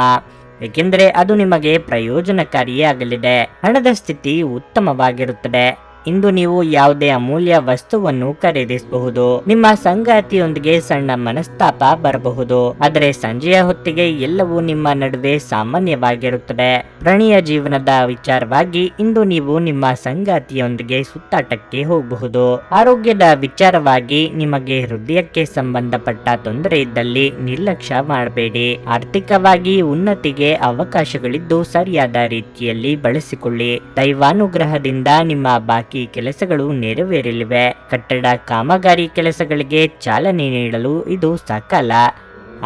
ಏಕೆಂದರೆ ಅದು ನಿಮಗೆ ಪ್ರಯೋಜನಕಾರಿಯೇ ಆಗಲಿದೆ. ಹಣದ ಸ್ಥಿತಿ ಉತ್ತಮವಾಗಿರುತ್ತದೆ. ಇಂದು ನೀವು ಯಾವುದೇ ಅಮೂಲ್ಯ ವಸ್ತುವನ್ನು ಖರೀದಿಸಬಹುದು. ನಿಮ್ಮ ಸಂಗಾತಿಯೊಂದಿಗೆ ಸಣ್ಣ ಮನಸ್ತಾಪ ಬರಬಹುದು, ಆದರೆ ಸಂಜೆಯ ಹೊತ್ತಿಗೆ ಎಲ್ಲವೂ ನಿಮ್ಮ ನಡುವೆ ಸಾಮಾನ್ಯವಾಗಿರುತ್ತದೆ. ಪ್ರಣಯ ಜೀವನದ ವಿಚಾರವಾಗಿ ಇಂದು ನೀವು ನಿಮ್ಮ ಸಂಗಾತಿಯೊಂದಿಗೆ ಸುತ್ತಾಟಕ್ಕೆ ಹೋಗಬಹುದು. ಆರೋಗ್ಯದ ವಿಚಾರವಾಗಿ ನಿಮಗೆ ಹೃದಯಕ್ಕೆ ಸಂಬಂಧಪಟ್ಟ ತೊಂದರೆ ಇದ್ದಲ್ಲಿ ನಿರ್ಲಕ್ಷ್ಯ ಮಾಡಬೇಡಿ. ಆರ್ಥಿಕವಾಗಿ ಉನ್ನತಿಗೆ ಅವಕಾಶಗಳಿದ್ದು ಸರಿಯಾದ ರೀತಿಯಲ್ಲಿ ಬಳಸಿಕೊಳ್ಳಿ. ದೈವಾನುಗ್ರಹದಿಂದ ನಿಮ್ಮ ಬಾಕಿ ಕೆಲಸಗಳು ನೆರವೇರಲಿವೆ. ಕಟ್ಟಡ ಕಾಮಗಾರಿ ಕೆಲಸಗಳಿಗೆ ಚಾಲನೆ ನೀಡಲು ಇದು ಸಕಾಲ.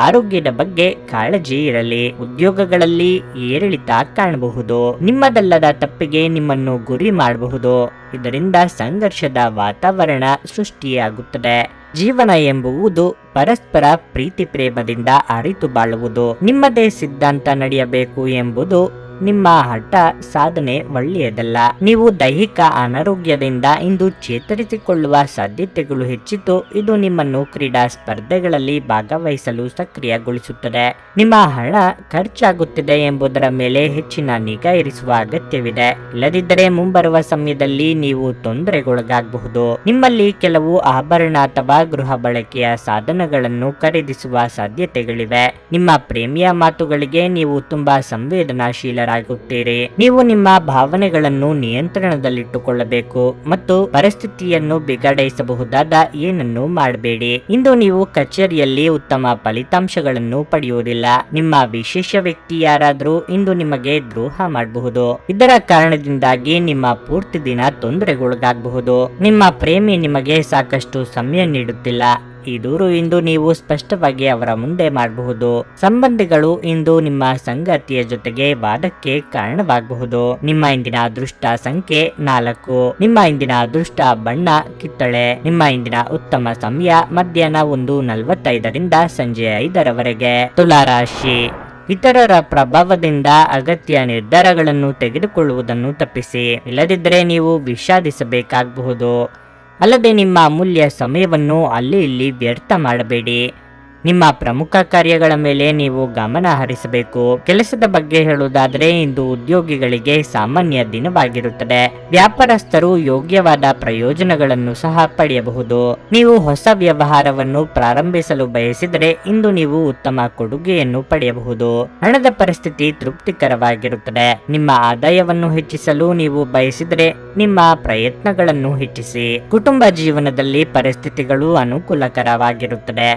ಆರೋಗ್ಯದ ಬಗ್ಗೆ ಕಾಳಜಿ ಇರಲಿ. ಉದ್ಯೋಗಗಳಲ್ಲಿ ಏರಿಳಿತ ಕಾಣಬಹುದು. ನಿಮ್ಮದಲ್ಲದ ತಪ್ಪಿಗೆ ನಿಮ್ಮನ್ನು ಗುರಿ ಮಾಡಬಹುದು. ಇದರಿಂದ ಸಂಘರ್ಷದ ವಾತಾವರಣ ಸೃಷ್ಟಿಯಾಗುತ್ತದೆ. ಜೀವನ ಎಂಬುವುದು ಪರಸ್ಪರ ಪ್ರೀತಿ ಪ್ರೇಮದಿಂದ ಅರಿತು ಬಾಳುವುದು. ನಿಮ್ಮದೇ ಸಿದ್ಧಾಂತ ನಡೆಯಬೇಕು ಎಂಬುದು ನಿಮ್ಮ ಹಠ ಸಾಧನೆ ಒಳ್ಳೆಯದಲ್ಲ. ನೀವು ದೈಹಿಕ ಅನಾರೋಗ್ಯದಿಂದ ಇಂದು ಚೇತರಿಸಿಕೊಳ್ಳುವ ಸಾಧ್ಯತೆಗಳು ಹೆಚ್ಚಿದ್ದು, ಇದು ನಿಮ್ಮನ್ನು ಕ್ರೀಡಾ ಸ್ಪರ್ಧೆಗಳಲ್ಲಿ ಭಾಗವಹಿಸಲು ಸಕ್ರಿಯಗೊಳಿಸುತ್ತದೆ. ನಿಮ್ಮ ಹಣ ಖರ್ಚಾಗುತ್ತಿದೆ ಎಂಬುದರ ಮೇಲೆ ಹೆಚ್ಚಿನ ನಿಗಾ ಇರಿಸುವ ಅಗತ್ಯವಿದೆ. ಇಲ್ಲದಿದ್ದರೆ ಮುಂಬರುವ ಸಮಯದಲ್ಲಿ ನೀವು ತೊಂದರೆಗೊಳಗಾಗಬಹುದು. ನಿಮ್ಮಲ್ಲಿ ಕೆಲವು ಆಭರಣ ಅಥವಾ ಗೃಹ ಬಳಕೆಯ ಸಾಧನಗಳನ್ನು ಖರೀದಿಸುವ ಸಾಧ್ಯತೆಗಳಿವೆ. ನಿಮ್ಮ ಪ್ರೇಮಿಯ ಮಾತುಗಳಿಗೆ ನೀವು ತುಂಬಾ ಸಂವೇದನಾಶೀಲರಾಗುತ್ತೀರಿ. ನೀವು ನಿಮ್ಮ ಭಾವನೆಗಳನ್ನು ನಿಯಂತ್ರಣದಲ್ಲಿಟ್ಟುಕೊಳ್ಳಬೇಕು ಮತ್ತು ಪರಿಸ್ಥಿತಿಯನ್ನು ಬಿಗಡಾಯಿಸಬಹುದಾದ ಏನನ್ನೂ ಮಾಡಬೇಡಿ. ಇಂದು ನೀವು ಕಚೇರಿಯಲ್ಲಿ ಉತ್ತಮ ಫಲಿತಾಂಶಗಳನ್ನು ಪಡೆಯುವುದಿಲ್ಲ. ನಿಮ್ಮ ವಿಶೇಷ ವ್ಯಕ್ತಿ ಯಾರಾದರೂ ಇಂದು ನಿಮಗೆ ದ್ರೋಹ ಮಾಡಬಹುದು. ಇದರ ಕಾರಣದಿಂದಾಗಿ ನಿಮ್ಮ ಪೂರ್ತಿ ದಿನ ತೊಂದರೆಗೊಳಗಾಗಬಹುದು. ನಿಮ್ಮ ಪ್ರೇಮಿ ನಿಮಗೆ ಸಾಕಷ್ಟು ಸಮಯ ನೀಡುತ್ತಿಲ್ಲ. ಈ ದೂರು ಇಂದು ನೀವು ಸ್ಪಷ್ಟವಾಗಿ ಅವರ ಮುಂದೆ ಮಾಡಬಹುದು. ಸಂಬಂಧಿಗಳು ಇಂದು ನಿಮ್ಮ ಸಂಗಾತಿಯ ಜೊತೆಗೆ ವಾದಕ್ಕೆ ಕಾರಣವಾಗಬಹುದು. ನಿಮ್ಮ ಇಂದಿನ ಅದೃಷ್ಟ ಸಂಖ್ಯೆ 4. ನಿಮ್ಮ ಇಂದಿನ ಅದೃಷ್ಟ ಬಣ್ಣ ಕಿತ್ತಳೆ. ನಿಮ್ಮ ಇಂದಿನ ಉತ್ತಮ ಸಮಯ ಮಧ್ಯಾಹ್ನ 1:45ರಿಂದ ಸಂಜೆ 5ರವರೆಗೆ. ತುಲಾರಾಶಿ, ಇತರರ ಪ್ರಭಾವದಿಂದ ಅಗತ್ಯ ನಿರ್ಧಾರಗಳನ್ನು ತೆಗೆದುಕೊಳ್ಳುವುದನ್ನು ತಪ್ಪಿಸಿ. ಇಲ್ಲದಿದ್ದರೆ ನೀವು ವಿಷಾದಿಸಬೇಕಾಗಬಹುದು. ಅಲ್ಲದೆ ನಿಮ್ಮ ಅಮೂಲ್ಯ ಸಮಯವನ್ನು ಅಲ್ಲಿ ಇಲ್ಲಿ ವ್ಯರ್ಥ ಮಾಡಬೇಡಿ. ನಿಮ್ಮ ಪ್ರಮುಖ ಕಾರ್ಯಗಳ ಮೇಲೆ ನೀವು ಗಮನ ಹರಿಸಬೇಕು. ಕೆಲಸದ ಬಗ್ಗೆ ಹೇಳುವುದಾದರೆ ಇಂದು ಉದ್ಯೋಗಿಗಳಿಗೆ ಸಾಮಾನ್ಯ ದಿನವಾಗಿರುತ್ತದೆ. ವ್ಯಾಪಾರಸ್ಥರು ಯೋಗ್ಯವಾದ ಪ್ರಯೋಜನಗಳನ್ನು ಸಹ ಪಡೆಯಬಹುದು. ನೀವು ಹೊಸ ವ್ಯವಹಾರವನ್ನು ಪ್ರಾರಂಭಿಸಲು ಬಯಸಿದರೆ ಇಂದು ನೀವು ಉತ್ತಮ ಕೊಡುಗೆಯನ್ನು ಪಡೆಯಬಹುದು. ಹಣದ ಪರಿಸ್ಥಿತಿ ತೃಪ್ತಿಕರವಾಗಿರುತ್ತದೆ. ನಿಮ್ಮ ಆದಾಯವನ್ನು ಹೆಚ್ಚಿಸಲು ನೀವು ಬಯಸಿದರೆ ನಿಮ್ಮ ಪ್ರಯತ್ನಗಳನ್ನು ಹೆಚ್ಚಿಸಿ. ಕುಟುಂಬ ಜೀವನದಲ್ಲಿ ಪರಿಸ್ಥಿತಿಗಳು ಅನುಕೂಲಕರವಾಗಿರುತ್ತದೆ.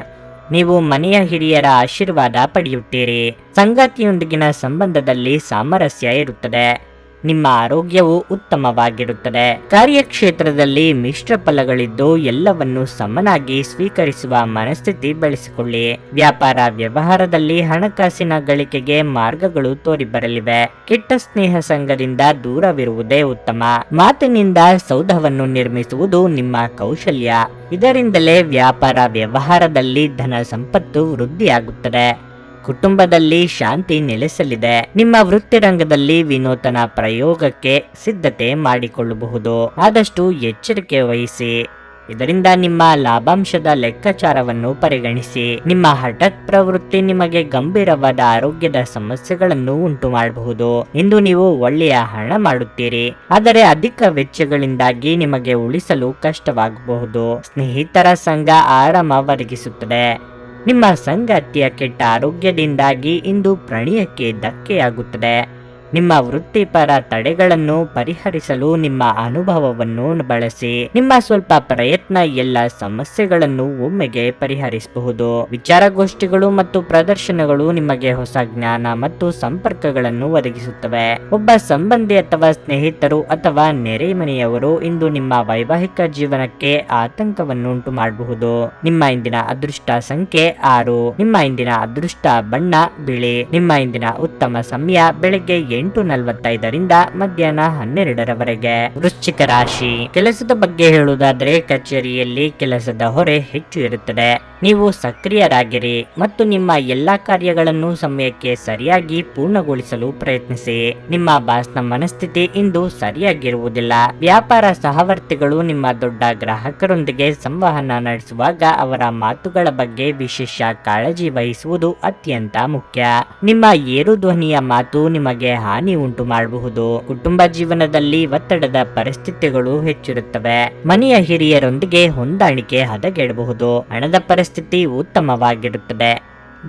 ನೀವು ಮನೆಯ ಹಿರಿಯರ ಆಶೀರ್ವಾದ ಪಡೆಯುತ್ತೀರಿ. ಸಂಗಾತಿಯೊಂದಿಗಿನ ಸಂಬಂಧದಲ್ಲಿ ಸಾಮರಸ್ಯ ಇರುತ್ತದೆ. ನಿಮ್ಮ ಆರೋಗ್ಯವು ಉತ್ತಮವಾಗಿರುತ್ತದೆ. ಕಾರ್ಯಕ್ಷೇತ್ರದಲ್ಲಿ ಮಿಶ್ರ ಫಲಗಳಿದ್ದು ಎಲ್ಲವನ್ನು ಸಮನಾಗಿ ಸ್ವೀಕರಿಸುವ ಮನಸ್ಥಿತಿ ಬೆಳೆಸಿಕೊಳ್ಳಿ. ವ್ಯಾಪಾರ ವ್ಯವಹಾರದಲ್ಲಿ ಹಣಕಾಸಿನ ಗಳಿಕೆಗೆ ಮಾರ್ಗಗಳು ತೋರಿಬರಲಿವೆ. ಕೆಟ್ಟ ಸ್ನೇಹ ಸಂಘದಿಂದ ದೂರವಿರುವುದೇ ಉತ್ತಮ. ಮಾತಿನಿಂದ ಸೌಧವನ್ನು ನಿರ್ಮಿಸುವುದು ನಿಮ್ಮ ಕೌಶಲ್ಯ. ಇದರಿಂದಲೇ ವ್ಯಾಪಾರ ವ್ಯವಹಾರದಲ್ಲಿ ಧನ ಸಂಪತ್ತು ವೃದ್ಧಿಯಾಗುತ್ತದೆ. ಕುಟುಂಬದಲ್ಲಿ ಶಾಂತಿ ನೆಲೆಸಲಿದೆ. ನಿಮ್ಮ ವೃತ್ತಿರಂಗದಲ್ಲಿ ವಿನೂತನ ಪ್ರಯೋಗಕ್ಕೆ ಸಿದ್ಧತೆ ಮಾಡಿಕೊಳ್ಳಬಹುದು. ಆದಷ್ಟು ಎಚ್ಚರಿಕೆ ವಹಿಸಿ. ಇದರಿಂದ ನಿಮ್ಮ ಲಾಭಾಂಶದ ಲೆಕ್ಕಾಚಾರವನ್ನು ಪರಿಗಣಿಸಿ. ನಿಮ್ಮ ಹಠಾತ್ ಪ್ರವೃತ್ತಿ ನಿಮಗೆ ಗಂಭೀರವಾದ ಆರೋಗ್ಯದ ಸಮಸ್ಯೆಗಳನ್ನು ಉಂಟು ಮಾಡಬಹುದು. ಇಂದು ನೀವು ಒಳ್ಳೆಯ ಹಣ ಮಾಡುತ್ತೀರಿ, ಆದರೆ ಅಧಿಕ ವೆಚ್ಚಗಳಿಂದಾಗಿ ನಿಮಗೆ ಉಳಿಸಲು ಕಷ್ಟವಾಗಬಹುದು. ಸ್ನೇಹಿತರ ಸಂಘ ಆರಾಮ ಒದಗಿಸುತ್ತದೆ. ನಿಮ್ಮ ಸಂಗಾತಿಯ ಕೆಟ್ಟ ಆರೋಗ್ಯದಿಂದಾಗಿ ಇಂದು ಪ್ರಣಯಕ್ಕೆ ಧಕ್ಕೆಯಾಗುತ್ತದೆ. ನಿಮ್ಮ ವೃತ್ತಿಪರ ತಡೆಗಳನ್ನು ಪರಿಹರಿಸಲು ನಿಮ್ಮ ಅನುಭವವನ್ನು ಬಳಸಿ. ನಿಮ್ಮ ಸ್ವಲ್ಪ ಪ್ರಯತ್ನ ಎಲ್ಲ ಸಮಸ್ಯೆಗಳನ್ನು ಒಮ್ಮೆಗೆ ಪರಿಹರಿಸಬಹುದು. ವಿಚಾರಗೋಷ್ಠಿಗಳು ಮತ್ತು ಪ್ರದರ್ಶನಗಳು ನಿಮಗೆ ಹೊಸ ಜ್ಞಾನ ಮತ್ತು ಸಂಪರ್ಕಗಳನ್ನು ಒದಗಿಸುತ್ತವೆ. ಒಬ್ಬ ಸಂಬಂಧಿ ಅಥವಾ ಸ್ನೇಹಿತರು ಅಥವಾ ನೆರೆಮನೆಯವರು ಇಂದು ನಿಮ್ಮ ವೈವಾಹಿಕ ಜೀವನಕ್ಕೆ ಆತಂಕವನ್ನು ಉಂಟು ಮಾಡಬಹುದು. ನಿಮ್ಮ ಇಂದಿನ ಅದೃಷ್ಟ ಸಂಖ್ಯೆ 6. ನಿಮ್ಮ ಇಂದಿನ ಅದೃಷ್ಟ ಬಣ್ಣ ಬಿಳಿ. ನಿಮ್ಮ ಇಂದಿನ ಉತ್ತಮ ಸಮಯ ಬೆಳಗ್ಗೆ 8:45ರಿಂದ ಮಧ್ಯಾಹ್ನ 12ರವರೆಗೆ. ವೃಶ್ಚಿಕ ರಾಶಿ, ಕೆಲಸದ ಬಗ್ಗೆ ಹೇಳುವುದಾದರೆ ಕಚೇರಿಯಲ್ಲಿ ಕೆಲಸದ ಹೊರೆ ಹೆಚ್ಚು ಇರುತ್ತದೆ. ನೀವು ಸಕ್ರಿಯರಾಗಿರಿ ಮತ್ತು ನಿಮ್ಮ ಎಲ್ಲಾ ಕಾರ್ಯಗಳನ್ನು ಸಮಯಕ್ಕೆ ಸರಿಯಾಗಿ ಪೂರ್ಣಗೊಳಿಸಲು ಪ್ರಯತ್ನಿಸಿ. ನಿಮ್ಮ ಬಾಸ್ನ ಮನಸ್ಥಿತಿ ಇಂದು ಸರಿಯಾಗಿರುವುದಿಲ್ಲ. ವ್ಯಾಪಾರ ಸಹವರ್ತಿಗಳು ನಿಮ್ಮ ದೊಡ್ಡ ಗ್ರಾಹಕರೊಂದಿಗೆ ಸಂವಹನ ನಡೆಸುವಾಗ ಅವರ ಮಾತುಗಳ ಬಗ್ಗೆ ವಿಶೇಷ ಕಾಳಜಿ ವಹಿಸುವುದು ಅತ್ಯಂತ ಮುಖ್ಯ. ನಿಮ್ಮ ಏರು ಧ್ವನಿಯ ಮಾತು ನಿಮಗೆ ಹಾನಿ ಉಂಟು ಮಾಡಬಹುದು. ಕುಟುಂಬ ಜೀವನದಲ್ಲಿ ಒತ್ತಡದ ಪರಿಸ್ಥಿತಿಗಳು ಹೆಚ್ಚಿರುತ್ತವೆ. ಮನೆಯ ಹಿರಿಯರೊಂದಿಗೆ ಹೊಂದಾಣಿಕೆ ಹದಗೆಡಬಹುದು. ಹಣದ ಪರಿಸ್ಥಿತಿ ಉತ್ತಮವಾಗಿರುತ್ತದೆ.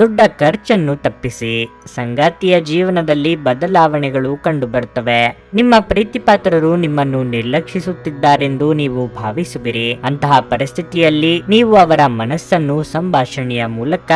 ದೊಡ್ಡ ಖರ್ಚನ್ನು ತಪ್ಪಿಸಿ. ಸಂಗಾತಿಯ ಜೀವನದಲ್ಲಿ ಬದಲಾವಣೆಗಳು ಕಂಡುಬರುತ್ತವೆ. ನಿಮ್ಮ ಪ್ರೀತಿಪಾತ್ರರು ನಿಮ್ಮನ್ನು ನಿರ್ಲಕ್ಷಿಸುತ್ತಿದ್ದಾರೆಂದು ನೀವು ಭಾವಿಸುವಿರಿ. ಅಂತಹ ಪರಿಸ್ಥಿತಿಯಲ್ಲಿ ನೀವು ಅವರ ಮನಸ್ಸನ್ನು ಸಂಭಾಷಣೆಯ ಮೂಲಕ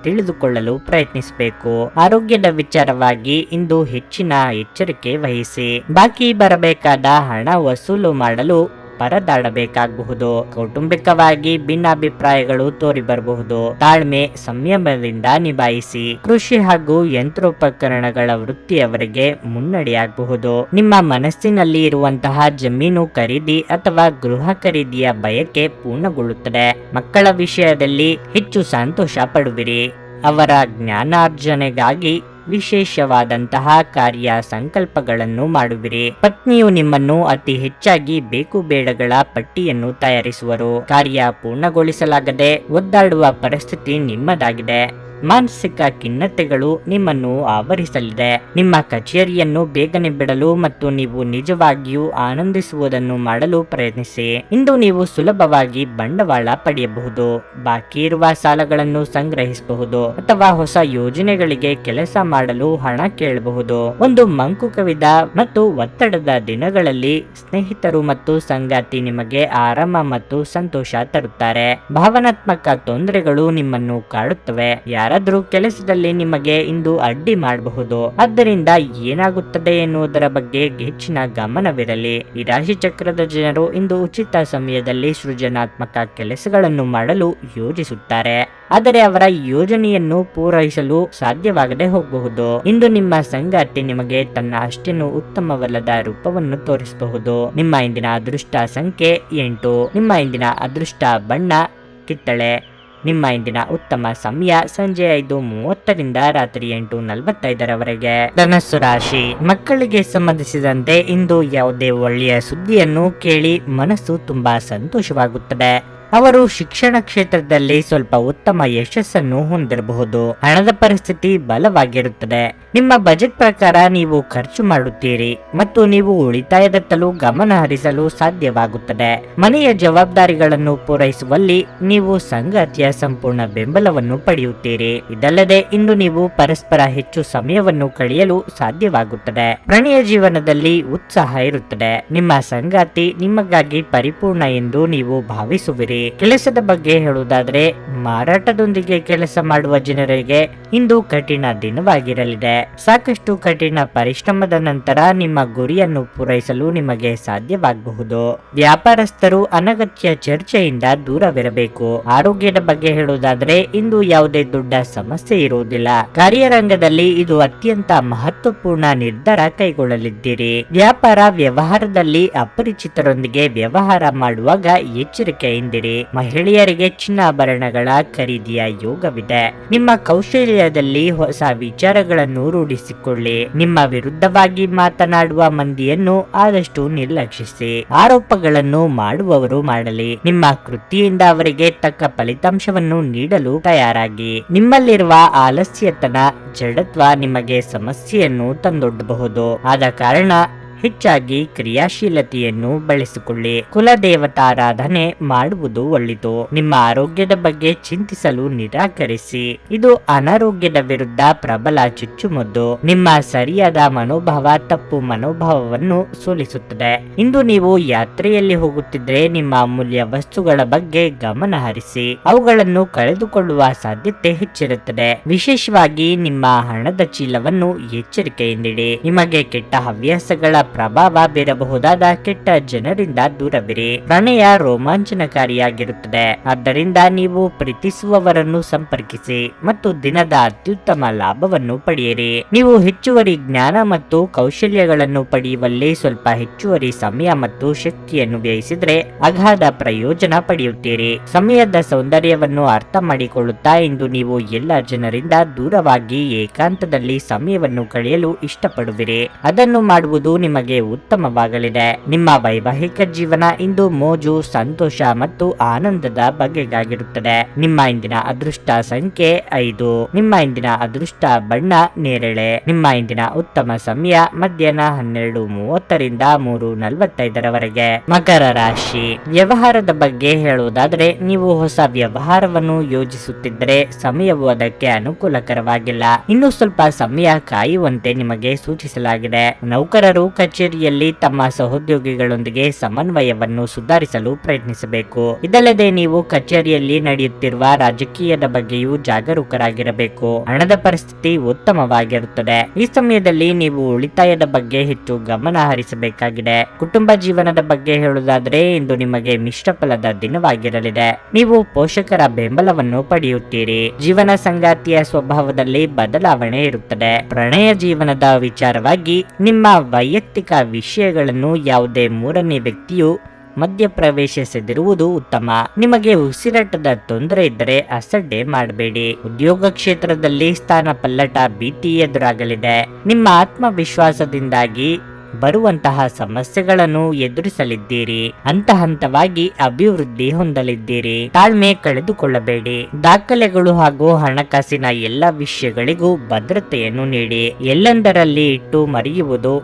ತಿಳಿದುಕೊಳ್ಳಲು ಪ್ರಯತ್ನಿಸಬೇಕು. ಆರೋಗ್ಯದ ವಿಚಾರವಾಗಿ ಇಂದು ಹೆಚ್ಚಿನ ಎಚ್ಚರಿಕೆ ವಹಿಸಿ. ಬಾಕಿ ಬರಬೇಕಾದ ಹಣ ವಸೂಲು ಮಾಡಲು ಪರದಾಡಬೇಕಾಗಬಹುದು. ಕೌಟುಂಬಿಕವಾಗಿ ಭಿನ್ನಾಭಿಪ್ರಾಯಗಳು ತೋರಿ ಬರಬಹುದು. ತಾಳ್ಮೆ ಸಂಯಮದಿಂದ ನಿಭಾಯಿಸಿ. ಕೃಷಿ ಹಾಗೂ ಯಂತ್ರೋಪಕರಣಗಳ ವೃತ್ತಿಯವರಿಗೆ ಮುನ್ನಡೆಯಾಗಬಹುದು. ನಿಮ್ಮ ಮನಸ್ಸಿನಲ್ಲಿ ಇರುವಂತಹ ಜಮೀನು ಖರೀದಿ ಅಥವಾ ಗೃಹ ಖರೀದಿಯ ಬಯಕೆ ಪೂರ್ಣಗೊಳ್ಳುತ್ತದೆ. ಮಕ್ಕಳ ವಿಷಯದಲ್ಲಿ ಹೆಚ್ಚು ಸಂತೋಷ ಪಡುವಿರಿ. ಅವರ ಜ್ಞಾನಾರ್ಜನೆಗಾಗಿ ವಿಶೇಷವಾದಂತಹ ಕಾರ್ಯ ಸಂಕಲ್ಪಗಳನ್ನು ಮಾಡುವಿರಿ. ಪತ್ನಿಯು ನಿಮ್ಮನ್ನು ಅತಿ ಹೆಚ್ಚಾಗಿ ಬೇಕು ಬೇಡಗಳ ಪಟ್ಟಿಯನ್ನು ತಯಾರಿಸುವರು. ಕಾರ್ಯ ಪೂರ್ಣಗೊಳಿಸಲಾಗದೆ ಒದ್ದಾಡುವ ಪರಿಸ್ಥಿತಿ ನಿಮ್ಮದಾಗಿದೆ. ಮಾನಸಿಕ ಖಿನ್ನತೆಗಳು ನಿಮ್ಮನ್ನು ಆವರಿಸಲಿದೆ. ನಿಮ್ಮ ಕಚೇರಿಯನ್ನು ಬೇಗನೆ ಬಿಡಲು ಮತ್ತು ನೀವು ನಿಜವಾಗಿಯೂ ಆನಂದಿಸುವುದನ್ನು ಮಾಡಲು ಪ್ರಯತ್ನಿಸಿ. ಇಂದು ನೀವು ಸುಲಭವಾಗಿ ಬಂಡವಾಳ ಪಡೆಯಬಹುದು, ಬಾಕಿ ಇರುವ ಸಾಲಗಳನ್ನು ಸಂಗ್ರಹಿಸಬಹುದು ಅಥವಾ ಹೊಸ ಯೋಜನೆಗಳಿಗೆ ಕೆಲಸ ಮಾಡಲು ಹಣ ಕೇಳಬಹುದು. ಒಂದು ಮಂಕು ಕವಿದ ಮತ್ತು ಒತ್ತಡದ ದಿನಗಳಲ್ಲಿ ಸ್ನೇಹಿತರು ಮತ್ತು ಸಂಗಾತಿ ನಿಮಗೆ ಆರಾಮ ಮತ್ತು ಸಂತೋಷ ತರುತ್ತಾರೆ. ಭಾವನಾತ್ಮಕ ತೊಂದರೆಗಳು ನಿಮ್ಮನ್ನು ಕಾಡುತ್ತವೆ. ಯಾರಾದ್ರೂ ಕೆಲಸದಲ್ಲಿ ನಿಮಗೆ ಇಂದು ಅಡ್ಡಿ ಮಾಡಬಹುದು. ಆದ್ದರಿಂದ ಏನಾಗುತ್ತದೆ ಎನ್ನುವುದರ ಬಗ್ಗೆ ಹೆಚ್ಚಿನ ಗಮನವಿರಲಿ. ಈ ರಾಶಿ ಚಕ್ರದ ಜನರು ಇಂದು ಉಚಿತ ಸಮಯದಲ್ಲಿ ಸೃಜನಾತ್ಮಕ ಕೆಲಸಗಳನ್ನು ಮಾಡಲು ಯೋಜಿಸುತ್ತಾರೆ, ಆದರೆ ಅವರ ಯೋಜನೆಯನ್ನು ಪೂರೈಸಲು ಸಾಧ್ಯವಾಗದೆ ಹೋಗಬಹುದು. ಇಂದು ನಿಮ್ಮ ಸಂಗಾತಿ ನಿಮಗೆ ತನ್ನ ಅಷ್ಟೇನು ಉತ್ತಮವಲ್ಲದ ರೂಪವನ್ನು ತೋರಿಸಬಹುದು. ನಿಮ್ಮ ಇಂದಿನ ಅದೃಷ್ಟ ಸಂಖ್ಯೆ 8. ನಿಮ್ಮ ಇಂದಿನ ಅದೃಷ್ಟ ಬಣ್ಣ ಕಿತ್ತಳೆ. ನಿಮ್ಮ ಇಂದಿನ ಉತ್ತಮ ಸಮಯ ಸಂಜೆ 5:30 ರಾತ್ರಿ 8:45 ಧನಸ್ಸು ರಾಶಿ. ಮಕ್ಕಳಿಗೆ ಸಂಬಂಧಿಸಿದಂತೆ ಇಂದು ಯಾವುದೇ ಒಳ್ಳೆಯ ಸುದ್ದಿಯನ್ನು ಕೇಳಿ ಮನಸ್ಸು ತುಂಬಾ ಸಂತೋಷವಾಗುತ್ತದೆ. ಅವರು ಶಿಕ್ಷಣ ಕ್ಷೇತ್ರದಲ್ಲಿ ಸ್ವಲ್ಪ ಉತ್ತಮ ಯಶಸ್ಸನ್ನು ಹೊಂದಿರಬಹುದು. ಹಣದ ಪರಿಸ್ಥಿತಿ ಬಲವಾಗಿರುತ್ತದೆ. ನಿಮ್ಮ ಬಜೆಟ್ ಪ್ರಕಾರ ನೀವು ಖರ್ಚು ಮಾಡುತ್ತೀರಿ ಮತ್ತು ನೀವು ಉಳಿತಾಯದತ್ತಲೂ ಗಮನ ಹರಿಸಲು ಸಾಧ್ಯವಾಗುತ್ತದೆ. ಮನೆಯ ಜವಾಬ್ದಾರಿಗಳನ್ನು ಪೂರೈಸುವಲ್ಲಿ ನೀವು ಸಂಗಾತಿಯ ಸಂಪೂರ್ಣ ಬೆಂಬಲವನ್ನು ಪಡೆಯುತ್ತೀರಿ. ಇದಲ್ಲದೆ ಇಂದು ನೀವು ಪರಸ್ಪರ ಹೆಚ್ಚು ಸಮಯವನ್ನು ಕಳೆಯಲು ಸಾಧ್ಯವಾಗುತ್ತದೆ. ಪ್ರಣಯ ಜೀವನದಲ್ಲಿ ಉತ್ಸಾಹ ಇರುತ್ತದೆ. ನಿಮ್ಮ ಸಂಗಾತಿ ನಿಮಗಾಗಿ ಪರಿಪೂರ್ಣ ಎಂದು ನೀವು ಭಾವಿಸುವಿರಿ. ಕೆಲಸದ ಬಗ್ಗೆ ಹೇಳುವುದಾದರೆ, ಮಾರಾಟದೊಂದಿಗೆ ಕೆಲಸ ಮಾಡುವ ಜನರಿಗೆ ಇಂದು ಕಠಿಣ ದಿನವಾಗಿರಲಿದೆ. ಸಾಕಷ್ಟು ಕಠಿಣ ಪರಿಶ್ರಮದ ನಂತರ ನಿಮ್ಮ ಗುರಿಯನ್ನು ಪೂರೈಸಲು ನಿಮಗೆ ಸಾಧ್ಯವಾಗಬಹುದು. ವ್ಯಾಪಾರಸ್ಥರು ಅನಗತ್ಯ ಚರ್ಚೆಯಿಂದ ದೂರವಿರಬೇಕು. ಆರೋಗ್ಯದ ಬಗ್ಗೆ ಹೇಳುವುದಾದರೆ, ಇಂದು ಯಾವುದೇ ದೊಡ್ಡ ಸಮಸ್ಯೆ ಇರುವುದಿಲ್ಲ. ಕಾರ್ಯರಂಗದಲ್ಲಿ ಇದು ಅತ್ಯಂತ ಮಹತ್ವಪೂರ್ಣ ನಿರ್ಧಾರ ಕೈಗೊಳ್ಳಲಿದ್ದೀರಿ. ವ್ಯಾಪಾರ ವ್ಯವಹಾರದಲ್ಲಿ ಅಪರಿಚಿತರೊಂದಿಗೆ ವ್ಯವಹಾರ ಮಾಡುವಾಗ ಎಚ್ಚರಿಕೆಯಿಂದಿರಿ. ಮಹಿಳೆಯರಿಗೆ ಚಿನ್ನಾಭರಣಗಳ ಖರೀದಿಯ ಯೋಗವಿದೆ. ನಿಮ್ಮ ಕೌಶಲ್ಯದಲ್ಲಿ ಹೊಸ ವಿಚಾರಗಳನ್ನು ರೂಢಿಸಿಕೊಳ್ಳಿ. ನಿಮ್ಮ ವಿರುದ್ಧವಾಗಿ ಮಾತನಾಡುವ ಮಂದಿಯನ್ನು ಆದಷ್ಟು ನಿರ್ಲಕ್ಷಿಸಿ. ಆರೋಪಗಳನ್ನು ಮಾಡುವವರು ಮಾಡಲಿ. ನಿಮ್ಮ ಕೃತಿಯಿಂದ ಅವರಿಗೆ ತಕ್ಕ ಫಲಿತಾಂಶವನ್ನು ನೀಡಲು ತಯಾರಾಗಿ. ನಿಮ್ಮಲ್ಲಿರುವ ಆಲಸ್ಯತನ, ಜಡತ್ವ ನಿಮಗೆ ಸಮಸ್ಯೆಯನ್ನು ತಂದೊಡ್ಡಬಹುದು. ಆದ ಕಾರಣ ಹೆಚ್ಚಾಗಿ ಕ್ರಿಯಾಶೀಲತೆಯನ್ನು ಬೆಳೆಸಿಕೊಳ್ಳಿ. ಕುಲದೇವತಾರಾಧನೆ ಮಾಡುವುದು ಒಳಿತು. ನಿಮ್ಮ ಆರೋಗ್ಯದ ಬಗ್ಗೆ ಚಿಂತಿಸಲು ನಿರಾಕರಿಸಿ. ಇದು ಅನಾರೋಗ್ಯದ ವಿರುದ್ಧ ಪ್ರಬಲ ಚುಚ್ಚುಮದ್ದು. ನಿಮ್ಮ ಸರಿಯಾದ ಮನೋಭಾವ ತಪ್ಪು ಮನೋಭಾವವನ್ನು ಸೋಲಿಸುತ್ತದೆ. ಇಂದು ನೀವು ಯಾತ್ರೆಯಲ್ಲಿ ಹೋಗುತ್ತಿದ್ರೆ ನಿಮ್ಮ ಅಮೂಲ್ಯ ವಸ್ತುಗಳ ಬಗ್ಗೆ ಗಮನ ಹರಿಸಿ. ಅವುಗಳನ್ನು ಕಳೆದುಕೊಳ್ಳುವ ಸಾಧ್ಯತೆ ಹೆಚ್ಚಿರುತ್ತದೆ. ವಿಶೇಷವಾಗಿ ನಿಮ್ಮ ಹಣದ ಚೀಲವನ್ನು ಎಚ್ಚರಿಕೆಯಿಂದಿಡಿ. ನಿಮಗೆ ಕೆಟ್ಟ ಹವ್ಯಾಸಗಳ ಪ್ರಭಾವ ಬೀರಬಹುದಾದ ಕೆಟ್ಟ ಜನರಿಂದ ದೂರವಿರಿ. ಪ್ರಣಯ ರೋಮಾಂಚನಕಾರಿಯಾಗಿರುತ್ತದೆ. ಆದ್ದರಿಂದ ನೀವು ಪ್ರೀತಿಸುವವರನ್ನು ಸಂಪರ್ಕಿಸಿ ಮತ್ತು ದಿನದ ಅತ್ಯುತ್ತಮ ಲಾಭವನ್ನು ಪಡೆಯಿರಿ. ನೀವು ಹೆಚ್ಚುವರಿ ಜ್ಞಾನ ಮತ್ತು ಕೌಶಲ್ಯಗಳನ್ನು ಪಡೆಯುವಲ್ಲಿ ಸ್ವಲ್ಪ ಹೆಚ್ಚುವರಿ ಸಮಯ ಮತ್ತು ಶಕ್ತಿಯನ್ನು ವ್ಯಯಿಸಿದ್ರೆ ಅಗಾಧ ಪ್ರಯೋಜನ ಪಡೆಯುತ್ತೀರಿ. ಸಮಯದ ಸೌಂದರ್ಯವನ್ನು ಅರ್ಥ ಮಾಡಿಕೊಳ್ಳುತ್ತಾ ಇಂದು ನೀವು ಎಲ್ಲ ಜನರಿಂದ ದೂರವಾಗಿ ಏಕಾಂತದಲ್ಲಿ ಸಮಯವನ್ನು ಕಳೆಯಲು ಇಷ್ಟಪಡುವಿರಿ. ಅದನ್ನು ಮಾಡುವುದು ನಿಮಗೆ ಉತ್ತಮವಾಗಲಿದೆ. ನಿಮ್ಮ ವೈವಾಹಿಕ ಜೀವನ ಇಂದು ಮೋಜು, ಸಂತೋಷ ಮತ್ತು ಆನಂದದ ಬಗೆಗಾಗಿರುತ್ತದೆ. ನಿಮ್ಮ ಇಂದಿನ ಅದೃಷ್ಟ ಸಂಖ್ಯೆ 5. ನಿಮ್ಮ ಇಂದಿನ ಅದೃಷ್ಟ ಬಣ್ಣ ನೇರಳೆ. ನಿಮ್ಮ ಇಂದಿನ ಉತ್ತಮ ಸಮಯ ಮಧ್ಯಾಹ್ನ 12:30 3:45 ಮಕರ ರಾಶಿ. ವ್ಯವಹಾರದ ಬಗ್ಗೆ ಹೇಳುವುದಾದರೆ, ನೀವು ಹೊಸ ವ್ಯವಹಾರವನ್ನು ಯೋಜಿಸುತ್ತಿದ್ದರೆ ಸಮಯವು ಅದಕ್ಕೆ ಅನುಕೂಲಕರವಾಗಿಲ್ಲ. ಇನ್ನು ಸ್ವಲ್ಪ ಸಮಯ ಕಾಯುವಂತೆ ನಿಮಗೆ ಸೂಚಿಸಲಾಗಿದೆ. ನೌಕರರು ಕಚೇರಿಯಲ್ಲಿ ತಮ್ಮ ಸಹೋದ್ಯೋಗಿಗಳೊಂದಿಗೆ ಸಮನ್ವಯವನ್ನು ಸುಧಾರಿಸಲು ಪ್ರಯತ್ನಿಸಬೇಕು. ಇದಲ್ಲದೆ ನೀವು ಕಚೇರಿಯಲ್ಲಿ ನಡೆಯುತ್ತಿರುವ ರಾಜಕೀಯದ ಬಗ್ಗೆಯೂ ಜಾಗರೂಕರಾಗಿರಬೇಕು. ಹಣದ ಪರಿಸ್ಥಿತಿ ಉತ್ತಮವಾಗಿರುತ್ತದೆ. ಈ ಸಮಯದಲ್ಲಿ ನೀವು ಉಳಿತಾಯದ ಬಗ್ಗೆ ಹೆಚ್ಚು ಗಮನ ಹರಿಸಬೇಕಾಗಿದೆ. ಕುಟುಂಬ ಜೀವನದ ಬಗ್ಗೆ ಹೇಳುವುದಾದರೆ, ಇಂದು ನಿಮಗೆ ಮಿಶ್ರ ಫಲದ ದಿನವಾಗಿರಲಿದೆ. ನೀವು ಪೋಷಕರ ಬೆಂಬಲವನ್ನು ಪಡೆಯುತ್ತೀರಿ. ಜೀವನ ಸಂಗಾತಿಯ ಸ್ವಭಾವದಲ್ಲಿ ಬದಲಾವಣೆ ಇರುತ್ತದೆ. ಪ್ರಣಯ ಜೀವನದ ವಿಚಾರವಾಗಿ ನಿಮ್ಮ ವೈಯಕ್ತಿಕ ವಿಷಯಗಳನ್ನು ಯಾವುದೇ ಮೂರನೇ ವ್ಯಕ್ತಿಯು ಮಧ್ಯ ಪ್ರವೇಶಿಸದಿರುವುದು ಉತ್ತಮ. ನಿಮಗೆ ಉಸಿರಾಟದ ತೊಂದರೆ ಇದ್ದರೆ ಅಸಡ್ಡೆ ಮಾಡಬೇಡಿ. ಉದ್ಯೋಗ ಕ್ಷೇತ್ರದಲ್ಲಿ ಸ್ಥಾನ ಪಲ್ಲಟ ಭೀತಿ ಎದುರಾಗಲಿದೆ. ನಿಮ್ಮ ಆತ್ಮವಿಶ್ವಾಸದಿಂದಾಗಿ ಬರುವಂತಹ ಸಮಸ್ಯೆಗಳನ್ನು ಎದುರಿಸಲಿದ್ದೀರಿ. ಹಂತ ಹಂತವಾಗಿ ಅಭಿವೃದ್ಧಿ ಹೊಂದಲಿದ್ದೀರಿ. ತಾಳ್ಮೆ ಕಳೆದುಕೊಳ್ಳಬೇಡಿ. ದಾಖಲೆಗಳು ಹಾಗೂ ಹಣಕಾಸಿನ ಎಲ್ಲ ವಿಷಯಗಳಿಗೂ ಭದ್ರತೆಯನ್ನು ನೀಡಿ. ಎಲ್ಲೆಂದರಲ್ಲಿ ಇಟ್ಟು ಮರೆಯುವುದು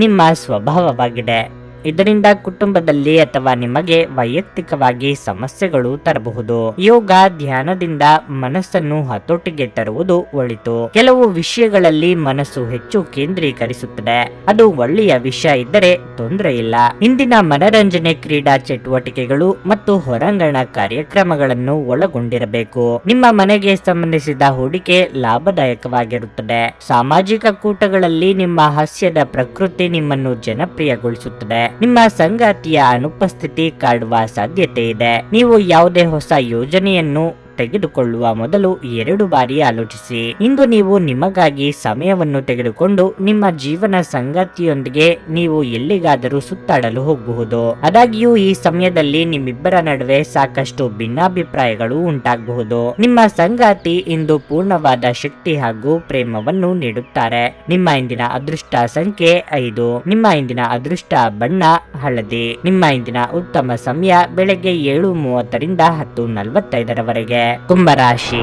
ನಿಮ್ಮ ಸ್ವಭಾವವಾಗಿದೆ. ಇದರಿಂದ ಕುಟುಂಬದಲ್ಲಿ ಅಥವಾ ನಿಮಗೆ ವೈಯಕ್ತಿಕವಾಗಿ ಸಮಸ್ಯೆಗಳು ತರಬಹುದು. ಯೋಗ ಧ್ಯಾನದಿಂದ ಮನಸ್ಸನ್ನು ಹತೋಟಿಗೆ ತರುವುದು ಒಳಿತು. ಕೆಲವು ವಿಷಯಗಳಲ್ಲಿ ಮನಸ್ಸು ಹೆಚ್ಚು ಕೇಂದ್ರೀಕರಿಸುತ್ತದೆ. ಅದು ಒಳ್ಳೆಯ ವಿಷಯ ಇದ್ದರೆ ತೊಂದರೆ ಇಲ್ಲ. ಇಂದಿನ ಮನರಂಜನೆ ಕ್ರೀಡಾ ಚಟುವಟಿಕೆಗಳು ಮತ್ತು ಹೊರಾಂಗಣ ಕಾರ್ಯಕ್ರಮಗಳನ್ನು ಒಳಗೊಂಡಿರಬೇಕು. ನಿಮ್ಮ ಮನೆಗೆ ಸಂಬಂಧಿಸಿದ ಹೂಡಿಕೆ ಲಾಭದಾಯಕವಾಗಿರುತ್ತದೆ. ಸಾಮಾಜಿಕ ಕೂಟಗಳಲ್ಲಿ ನಿಮ್ಮ ಹಾಸ್ಯದ ಪ್ರಕೃತಿ ನಿಮ್ಮನ್ನು ಜನಪ್ರಿಯಗೊಳಿಸುತ್ತದೆ. ನಿಮ್ಮ ಸಂಗಾತಿಯ ಅನುಪಸ್ಥಿತಿ ಕಾಡುವ ಸಾಧ್ಯತೆ ಇದೆ. ನೀವು ಯಾವುದೇ ಹೊಸ ಯೋಜನೆಯನ್ನು ತೆಗೆದುಕೊಳ್ಳುವ ಮೊದಲು 2 ಬಾರಿ ಆಲೋಚಿಸಿ. ಇಂದು ನೀವು ನಿಮಗಾಗಿ ಸಮಯವನ್ನು ತೆಗೆದುಕೊಂಡು ನಿಮ್ಮ ಜೀವನ ಸಂಗಾತಿಯೊಂದಿಗೆ ನೀವು ಎಲ್ಲಿಗಾದರೂ ಸುತ್ತಾಡಲು ಹೋಗಬಹುದು. ಆದಾಗ್ಯೂ ಈ ಸಮಯದಲ್ಲಿ ನಿಮ್ಮಿಬ್ಬರ ನಡುವೆ ಸಾಕಷ್ಟು ಭಿನ್ನಾಭಿಪ್ರಾಯಗಳು ಉಂಟಾಗಬಹುದು. ನಿಮ್ಮ ಸಂಗಾತಿ ಇಂದು ಪೂರ್ಣವಾದ ಶಕ್ತಿ ಹಾಗೂ ಪ್ರೇಮವನ್ನು ನೀಡುತ್ತಾರೆ. ನಿಮ್ಮ ಇಂದಿನ ಅದೃಷ್ಟ ಸಂಖ್ಯೆ 5. ನಿಮ್ಮ ಇಂದಿನ ಅದೃಷ್ಟ ಬಣ್ಣ ಹಳದಿ. ನಿಮ್ಮ ಇಂದಿನ ಉತ್ತಮ ಸಮಯ ಬೆಳಗ್ಗೆ 7:30 ರಿಂದ 10:45 ಕುಂಭರಾಶಿ.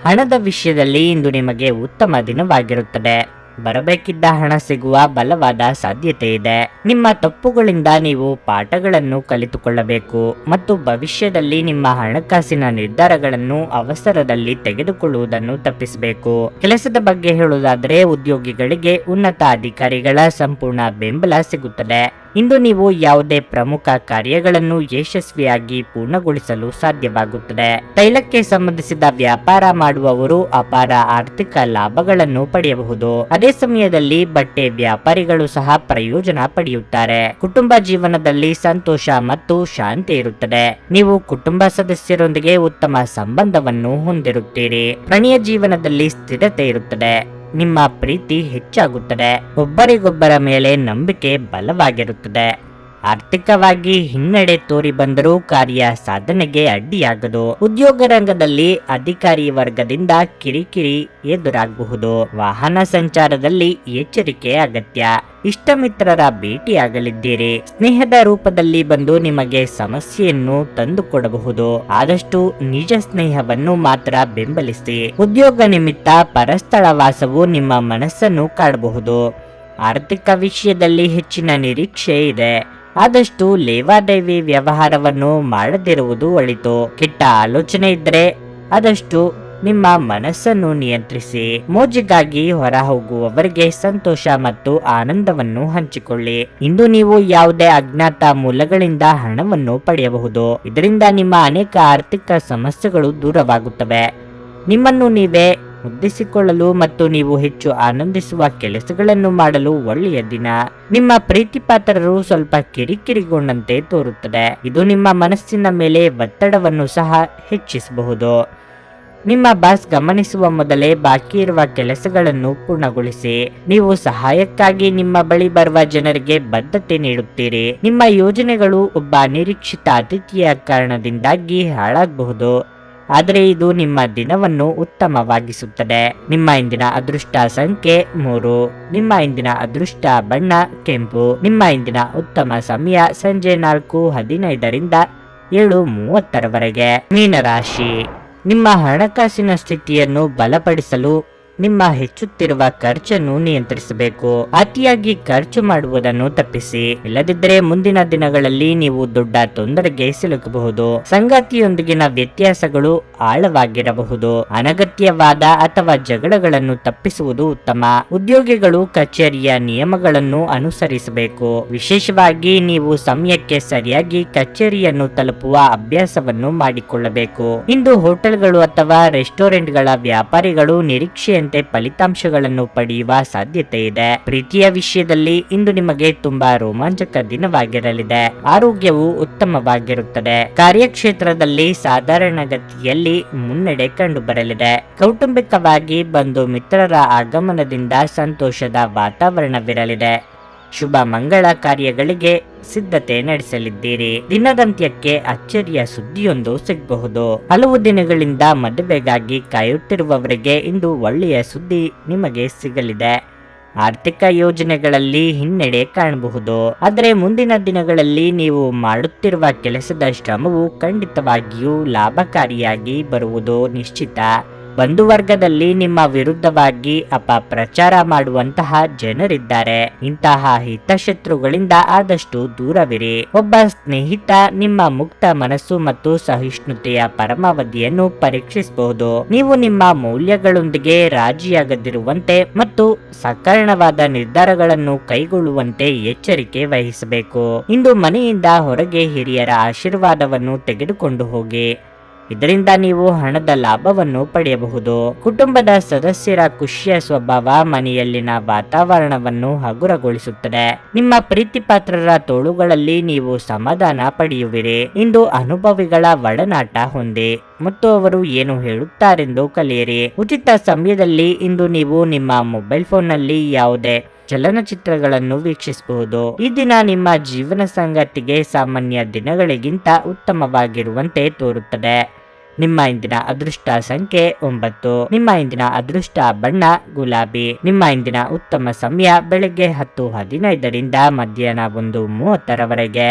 ಹಣದ ವಿಷಯದಲ್ಲಿ ಇಂದು ನಿಮಗೆ ಉತ್ತಮ ದಿನವಾಗಿರುತ್ತದೆ. ಬರಬೇಕಿದ್ದ ಹಣ ಸಿಗುವ ಬಲವಾದ ಸಾಧ್ಯತೆ ಇದೆ. ನಿಮ್ಮ ತಪ್ಪುಗಳಿಂದ ನೀವು ಪಾಠಗಳನ್ನು ಕಲಿತುಕೊಳ್ಳಬೇಕು ಮತ್ತು ಭವಿಷ್ಯದಲ್ಲಿ ನಿಮ್ಮ ಹಣಕಾಸಿನ ನಿರ್ಧಾರಗಳನ್ನು ಅವಸರದಲ್ಲಿ ತೆಗೆದುಕೊಳ್ಳುವುದನ್ನು ತಪ್ಪಿಸಬೇಕು. ಕೆಲಸದ ಬಗ್ಗೆ ಹೇಳುವುದಾದರೆ ಉದ್ಯೋಗಿಗಳಿಗೆ ಉನ್ನತ ಅಧಿಕಾರಿಗಳ ಸಂಪೂರ್ಣ ಬೆಂಬಲ ಸಿಗುತ್ತದೆ. ಇಂದು ನೀವು ಯಾವುದೇ ಪ್ರಮುಖ ಕಾರ್ಯಗಳನ್ನು ಯಶಸ್ವಿಯಾಗಿ ಪೂರ್ಣಗೊಳಿಸಲು ಸಾಧ್ಯವಾಗುತ್ತದೆ. ತೈಲಕ್ಕೆ ಸಂಬಂಧಿಸಿದ ವ್ಯಾಪಾರ ಮಾಡುವವರು ಅಪಾರ ಆರ್ಥಿಕ ಲಾಭಗಳನ್ನು ಪಡೆಯಬಹುದು. ಅದೇ ಸಮಯದಲ್ಲಿ ಬಟ್ಟೆ ವ್ಯಾಪಾರಿಗಳು ಸಹ ಪ್ರಯೋಜನ ಪಡೆಯುತ್ತಾರೆ. ಕುಟುಂಬ ಜೀವನದಲ್ಲಿ ಸಂತೋಷ ಮತ್ತು ಶಾಂತಿ ಇರುತ್ತದೆ. ನೀವು ಕುಟುಂಬ ಸದಸ್ಯರೊಂದಿಗೆ ಉತ್ತಮ ಸಂಬಂಧವನ್ನು ಹೊಂದಿರುತ್ತೀರಿ. ಪ್ರಣಯ ಜೀವನದಲ್ಲಿ ಸ್ಥಿರತೆ ಇರುತ್ತದೆ. ನಿಮ್ಮ ಪ್ರೀತಿ ಹೆಚ್ಚಾಗುತ್ತದೆ. ಒಬ್ಬರಿಗೊಬ್ಬರ ಮೇಲೆ ನಂಬಿಕೆ ಬಲವಾಗಿರುತ್ತದೆ. ಆರ್ಥಿಕವಾಗಿ ಹಿನ್ನಡೆ ತೋರಿ ಬಂದರೂ ಕಾರ್ಯ ಸಾಧನೆಗೆ ಅಡ್ಡಿಯಾಗದು. ಉದ್ಯೋಗ ರಂಗದಲ್ಲಿ ಅಧಿಕಾರಿ ವರ್ಗದಿಂದ ಕಿರಿಕಿರಿ ಎದುರಾಗಬಹುದು. ವಾಹನ ಸಂಚಾರದಲ್ಲಿ ಎಚ್ಚರಿಕೆ ಅಗತ್ಯ. ಇಷ್ಟ ಮಿತ್ರರ ಭೇಟಿಯಾಗಲಿದ್ದೀರಿ. ಸ್ನೇಹದ ರೂಪದಲ್ಲಿ ಬಂದು ನಿಮಗೆ ಸಮಸ್ಯೆಯನ್ನು ತಂದುಕೊಡಬಹುದು. ಆದಷ್ಟು ನಿಜ ಸ್ನೇಹವನ್ನು ಮಾತ್ರ ಬೆಂಬಲಿಸಿ. ಉದ್ಯೋಗ ನಿಮಿತ್ತ ಪರಸ್ಥಳ ವಾಸವು ನಿಮ್ಮ ಮನಸ್ಸನ್ನು ಕಾಡಬಹುದು. ಆರ್ಥಿಕ ವಿಷಯದಲ್ಲಿ ಹೆಚ್ಚಿನ ನಿರೀಕ್ಷೆ ಇದೆ. ಆದಷ್ಟು ಲೇವಾದೇವಿ ವ್ಯವಹಾರವನ್ನು ಮಾಡದಿರುವುದು ಒಳಿತು. ಕೆಟ್ಟ ಆಲೋಚನೆ ಇದ್ದರೆ ಆದಷ್ಟು ನಿಮ್ಮ ಮನಸ್ಸನ್ನು ನಿಯಂತ್ರಿಸಿ. ಮೋಜಿಗಾಗಿ ಹೊರ ಹೋಗುವವರಿಗೆ ಸಂತೋಷ ಮತ್ತು ಆನಂದವನ್ನು ಹಂಚಿಕೊಳ್ಳಿ. ಇಂದು ನೀವು ಯಾವುದೇ ಅಜ್ಞಾತ ಮೂಲಗಳಿಂದ ಹಣವನ್ನು ಪಡೆಯಬಹುದು. ಇದರಿಂದ ನಿಮ್ಮ ಅನೇಕ ಆರ್ಥಿಕ ಸಮಸ್ಯೆಗಳು ದೂರವಾಗುತ್ತವೆ. ನಿಮ್ಮನ್ನು ನೀವೇ ಮುದ್ದಿಸಿಕೊಳ್ಳಲು ಮತ್ತು ನೀವು ಹೆಚ್ಚು ಆನಂದಿಸುವ ಕೆಲಸಗಳನ್ನು ಮಾಡಲು ಒಳ್ಳೆಯ ದಿನ. ನಿಮ್ಮ ಪ್ರೀತಿಪಾತ್ರರು ಸ್ವಲ್ಪ ಕಿರಿಕಿರಿಗೊಂಡಂತೆ ತೋರುತ್ತದೆ. ಇದು ನಿಮ್ಮ ಮನಸ್ಸಿನ ಮೇಲೆ ಒತ್ತಡವನ್ನು ಸಹ ಹೆಚ್ಚಿಸಬಹುದು. ನಿಮ್ಮ ಬಾಸ್ ಗಮನಿಸುವ ಮೊದಲೇ ಬಾಕಿ ಇರುವ ಕೆಲಸಗಳನ್ನು ಪೂರ್ಣಗೊಳಿಸಿ. ನೀವು ಸಹಾಯಕ್ಕಾಗಿ ನಿಮ್ಮ ಬಳಿ ಬರುವ ಜನರಿಗೆ ಬದ್ಧತೆ ನೀಡುತ್ತೀರಿ. ನಿಮ್ಮ ಯೋಜನೆಗಳು ಒಬ್ಬ ಅನಿರೀಕ್ಷಿತ ಅತಿಥಿಯ ಕಾರಣದಿಂದಾಗಿ ಹಾಳಾಗಬಹುದು. ಆದರೆ ಇದು ನಿಮ್ಮ ದಿನವನ್ನು ಉತ್ತಮವಾಗಿಸುತ್ತದೆ. ನಿಮ್ಮ ಇಂದಿನ ಅದೃಷ್ಟ ಸಂಖ್ಯೆ 3. ನಿಮ್ಮ ಇಂದಿನ ಅದೃಷ್ಟ ಬಣ್ಣ ಕೆಂಪು. ನಿಮ್ಮ ಇಂದಿನ ಉತ್ತಮ ಸಮಯ ಸಂಜೆ 4:15 ರಿಂದ 7:30 ಮೀನರಾಶಿ. ನಿಮ್ಮ ಹಣಕಾಸಿನ ಸ್ಥಿತಿಯನ್ನು ಬಲಪಡಿಸಲು ನಿಮ್ಮ ಹೆಚ್ಚುತ್ತಿರುವ ಖರ್ಚನ್ನು ನಿಯಂತ್ರಿಸಬೇಕು. ಅತಿಯಾಗಿ ಖರ್ಚು ಮಾಡುವುದನ್ನು ತಪ್ಪಿಸಿ. ಇಲ್ಲದಿದ್ದರೆ ಮುಂದಿನ ದಿನಗಳಲ್ಲಿ ನೀವು ದೊಡ್ಡ ತೊಂದರೆಗೆ ಸಿಲುಕಬಹುದು. ಸಂಗಾತಿಯೊಂದಿಗಿನ ವ್ಯತ್ಯಾಸಗಳು ಆಳವಾಗಿರಬಹುದು. ಅನಗತ್ಯವಾದ ಅಥವಾ ಜಗಳಗಳನ್ನು ತಪ್ಪಿಸುವುದು ಉತ್ತಮ. ಉದ್ಯೋಗಿಗಳು ಕಚೇರಿಯ ನಿಯಮಗಳನ್ನು ಅನುಸರಿಸಬೇಕು. ವಿಶೇಷವಾಗಿ ನೀವು ಸಮಯಕ್ಕೆ ಸರಿಯಾಗಿ ಕಚೇರಿಯನ್ನು ತಲುಪುವ ಅಭ್ಯಾಸವನ್ನು ಮಾಡಿಕೊಳ್ಳಬೇಕು. ಇಂದು ಹೋಟೆಲ್ಗಳು ಅಥವಾ ರೆಸ್ಟೋರೆಂಟ್ಗಳ ವ್ಯಾಪಾರಿಗಳು ನಿರೀಕ್ಷೆಯಂತೆ ಫಲಿತಾಂಶಗಳನ್ನು ಪಡೆಯುವ ಸಾಧ್ಯತೆ ಇದೆ. ಪ್ರೀತಿಯ ವಿಷಯದಲ್ಲಿ ಇಂದು ನಿಮಗೆ ತುಂಬಾ ರೋಮಾಂಚಕ ದಿನವಾಗಿರಲಿದೆ. ಆರೋಗ್ಯವು ಉತ್ತಮವಾಗಿರುತ್ತದೆ. ಕಾರ್ಯಕ್ಷೇತ್ರದಲ್ಲಿ ಸಾಧಾರಣಗತಿಯಲ್ಲಿ ಮುನ್ನಡೆ ಕಂಡು ಬರಲಿದೆ. ಕೌಟುಂಬಿಕವಾಗಿ ಬಂಧು ಮಿತ್ರರ ಆಗಮನದಿಂದ ಸಂತೋಷದ ವಾತಾವರಣವಿರಲಿದೆ. ಶುಭ ಮಂಗಳ ಕಾರ್ಯಗಳಿಗೆ ಸಿದ್ಧತೆ ನಡೆಸಲಿದ್ದೀರಿ. ದಿನದಂತ್ಯಕ್ಕೆ ಅಚ್ಚರಿಯ ಸುದ್ದಿಯೊಂದು ಸಿಗಬಹುದು. ಹಲವು ದಿನಗಳಿಂದ ಮದುವೆಗಾಗಿ ಕಾಯುತ್ತಿರುವವರಿಗೆ ಇಂದು ಒಳ್ಳೆಯ ಸುದ್ದಿ ನಿಮಗೆ ಸಿಗಲಿದೆ. ಆರ್ಥಿಕ ಯೋಜನೆಗಳಲ್ಲಿ ಹಿನ್ನಡೆ ಕಾಣಬಹುದು. ಆದರೆ ಮುಂದಿನ ದಿನಗಳಲ್ಲಿ ನೀವು ಮಾಡುತ್ತಿರುವ ಕೆಲಸದ ಶ್ರಮವು ಖಂಡಿತವಾಗಿಯೂ ಲಾಭಕಾರಿಯಾಗಿ ಬರುವುದು ನಿಶ್ಚಿತ. ಬಂಧುವರ್ಗದಲ್ಲಿ ನಿಮ್ಮ ವಿರುದ್ಧವಾಗಿ ಅಪಪ್ರಚಾರ ಮಾಡುವಂತಹ ಜನರಿದ್ದಾರೆ. ಇಂತಹ ಹಿತಶತ್ರುಗಳಿಂದ ಆದಷ್ಟು ದೂರವಿರಿ. ಒಬ್ಬ ಸ್ನೇಹಿತ ನಿಮ್ಮ ಮುಕ್ತ ಮನಸ್ಸು ಮತ್ತು ಸಹಿಷ್ಣುತೆಯ ಪರಮಾವಧಿಯನ್ನು ಪರೀಕ್ಷಿಸಬಹುದು. ನೀವು ನಿಮ್ಮ ಮೌಲ್ಯಗಳೊಂದಿಗೆ ರಾಜಿಯಾಗದಿರುವಂತೆ ಮತ್ತು ಸಕಾರಣವಾದ ನಿರ್ಧಾರಗಳನ್ನು ಕೈಗೊಳ್ಳುವಂತೆ ಎಚ್ಚರಿಕೆ ವಹಿಸಬೇಕು. ಇಂದು ಮನೆಯಿಂದ ಹೊರಗೆ ಹಿರಿಯರ ಆಶೀರ್ವಾದವನ್ನು ತೆಗೆದುಕೊಂಡು ಹೋಗಿ. ಇದರಿಂದ ನೀವು ಹಣದ ಲಾಭವನ್ನು ಪಡೆಯಬಹುದು. ಕುಟುಂಬದ ಸದಸ್ಯರ ಖುಷಿಯ ಸ್ವಭಾವ ಮನೆಯಲ್ಲಿನ ವಾತಾವರಣವನ್ನು ಹಗುರಗೊಳಿಸುತ್ತದೆ. ನಿಮ್ಮ ಪ್ರೀತಿಪಾತ್ರರ ತೋಳುಗಳಲ್ಲಿ ನೀವು ಸಮಾಧಾನ ಪಡೆಯುವಿರಿ. ಇಂದು ಅನುಭವಿಗಳ ಒಡನಾಟ ಹೊಂದಿ ಮತ್ತು ಅವರು ಏನು ಹೇಳುತ್ತಾರೆಂದು ಕಲಿಯಿರಿ. ಉಚಿತ ಸಮಯದಲ್ಲಿ ಇಂದು ನೀವು ನಿಮ್ಮ ಮೊಬೈಲ್ ಫೋನ್ನಲ್ಲಿ ಯಾವುದೇ ಚಲನಚಿತ್ರಗಳನ್ನು ವೀಕ್ಷಿಸಬಹುದು. ಈ ದಿನ ನಿಮ್ಮ ಜೀವನ ಸಂಗಾತಿಗೆ ಸಾಮಾನ್ಯ ದಿನಗಳಿಗಿಂತ ಉತ್ತಮವಾಗಿರುವಂತೆ ತೋರುತ್ತದೆ. ನಿಮ್ಮ ಇಂದಿನ ಅದೃಷ್ಟ ಸಂಖ್ಯೆ 9. ನಿಮ್ಮ ಇಂದಿನ ಅದೃಷ್ಟ ಬಣ್ಣ ಗುಲಾಬಿ. ನಿಮ್ಮ ಇಂದಿನ ಉತ್ತಮ ಸಮಯ ಬೆಳಗ್ಗೆ 10:15 ರಿಂದ ಮಧ್ಯಾಹ್ನ 1:30 ರವರೆಗೆ.